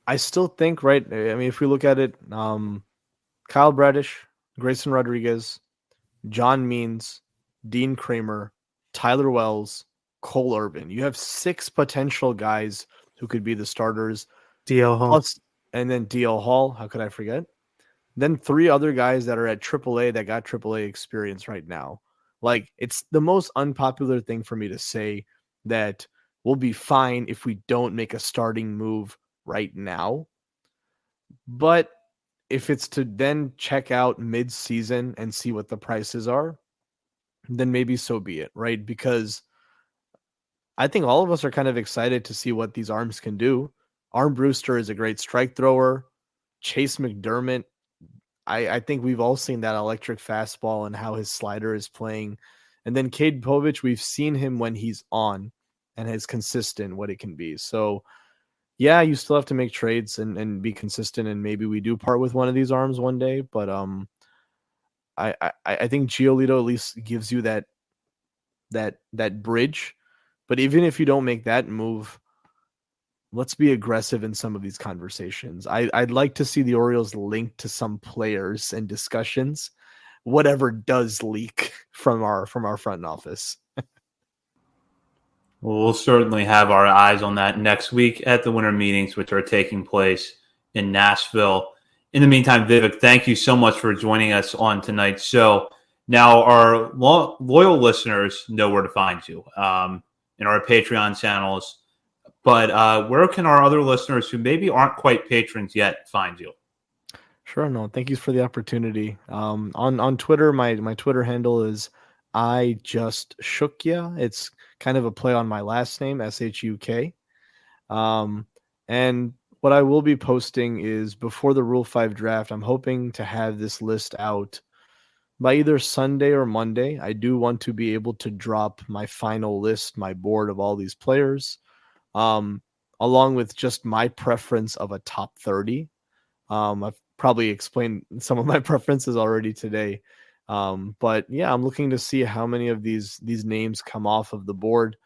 I still think, right? I mean, if we look at it, Kyle Bradish, Grayson Rodriguez, John Means, Dean Kramer, Tyler Wells, Cole Irvin. You have 6 potential guys who could be the starters.
DL Hall.
And then DL Hall. How could I forget? Then 3 other guys that are at AAA that got AAA experience right now. Like, it's the most unpopular thing for me to say that we'll be fine if we don't make a starting move right now. But if it's to then check out mid-season and see what the prices are, then maybe so be it, right? Because I think all of us are kind of excited to see what these arms can do. Arm Brewster is a great strike thrower. Chase McDermott, I think we've all seen that electric fastball and how his slider is playing. And then Cade Povich, we've seen him when he's on and is consistent what it can be. So, yeah, you still have to make trades and be consistent, and maybe we do part with one of these arms one day. But I think Giolito at least gives you that bridge. But even if you don't make that move, let's be aggressive in some of these conversations. I'd like to see the Orioles linked to some players and discussions, whatever does leak from our front office.
Well, we'll certainly have our eyes on that next week at the winter meetings, which are taking place in Nashville. In the meantime, Vivek, thank you so much for joining us on tonight's show. Now, our loyal listeners know where to find you in our Patreon channels. But where can our other listeners who maybe aren't quite patrons yet find you?
Sure. No, thank you for the opportunity. On Twitter, my Twitter handle is I Just Shook Ya. It's kind of a play on my last name, SHUK. And what I will be posting is before the Rule 5 draft, I'm hoping to have this list out by either Sunday or Monday. I do want to be able to drop my final list, my board of all these players, along with just my preference of a top 30. I've probably explained some of my preferences already today. But yeah, I'm looking to see how many of these names come off of the board.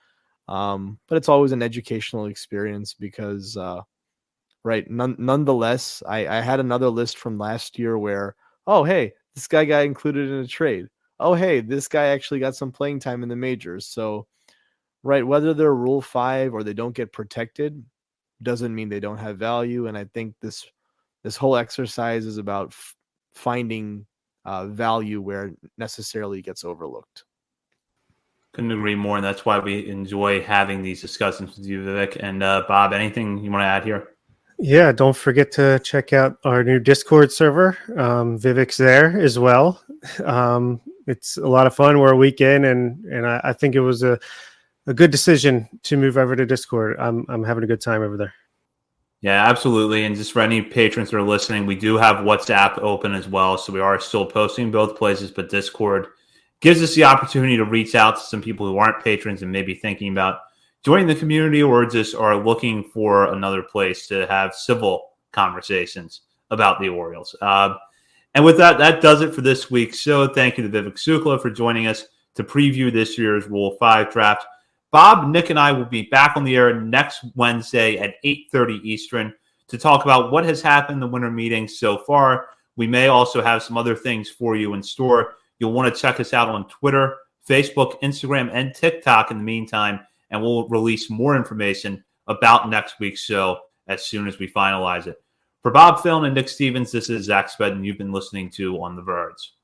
But it's always an educational experience because, nonetheless, I had another list from last year where, oh, hey, this guy got included in a trade. Oh, hey, this guy actually got some playing time in the majors. So, right, whether they're Rule 5 or they don't get protected doesn't mean they don't have value. And I think this whole exercise is about finding value where it necessarily gets overlooked.
Couldn't agree more, and that's why we enjoy having these discussions with you, Vivek. And Bob, anything you want to add here?
Yeah, don't forget to check out our new Discord server. Vivek's there as well. It's a lot of fun. We're a week in, and I think it was a good decision to move over to Discord. I'm having a good time over there.
Yeah, absolutely. And just for any patrons that are listening, we do have WhatsApp open as well. So we are still posting both places, but Discord gives us the opportunity to reach out to some people who aren't patrons and maybe thinking about joining the community or just are looking for another place to have civil conversations about the Orioles. And with that, that does it for this week's show. Thank you to Vivek Shukla for joining us to preview this year's Rule 5 draft. Bob, Nick, and I will be back on the air next Wednesday at 8:30 Eastern to talk about what has happened in the winter meetings so far. We may also have some other things for you in store. You'll want to check us out on Twitter, Facebook, Instagram, and TikTok in the meantime, and we'll release more information about next week's show as soon as we finalize it. For Bob Phil and Nick Stevens, this is Zach Spedden. You've been listening to On the Verge.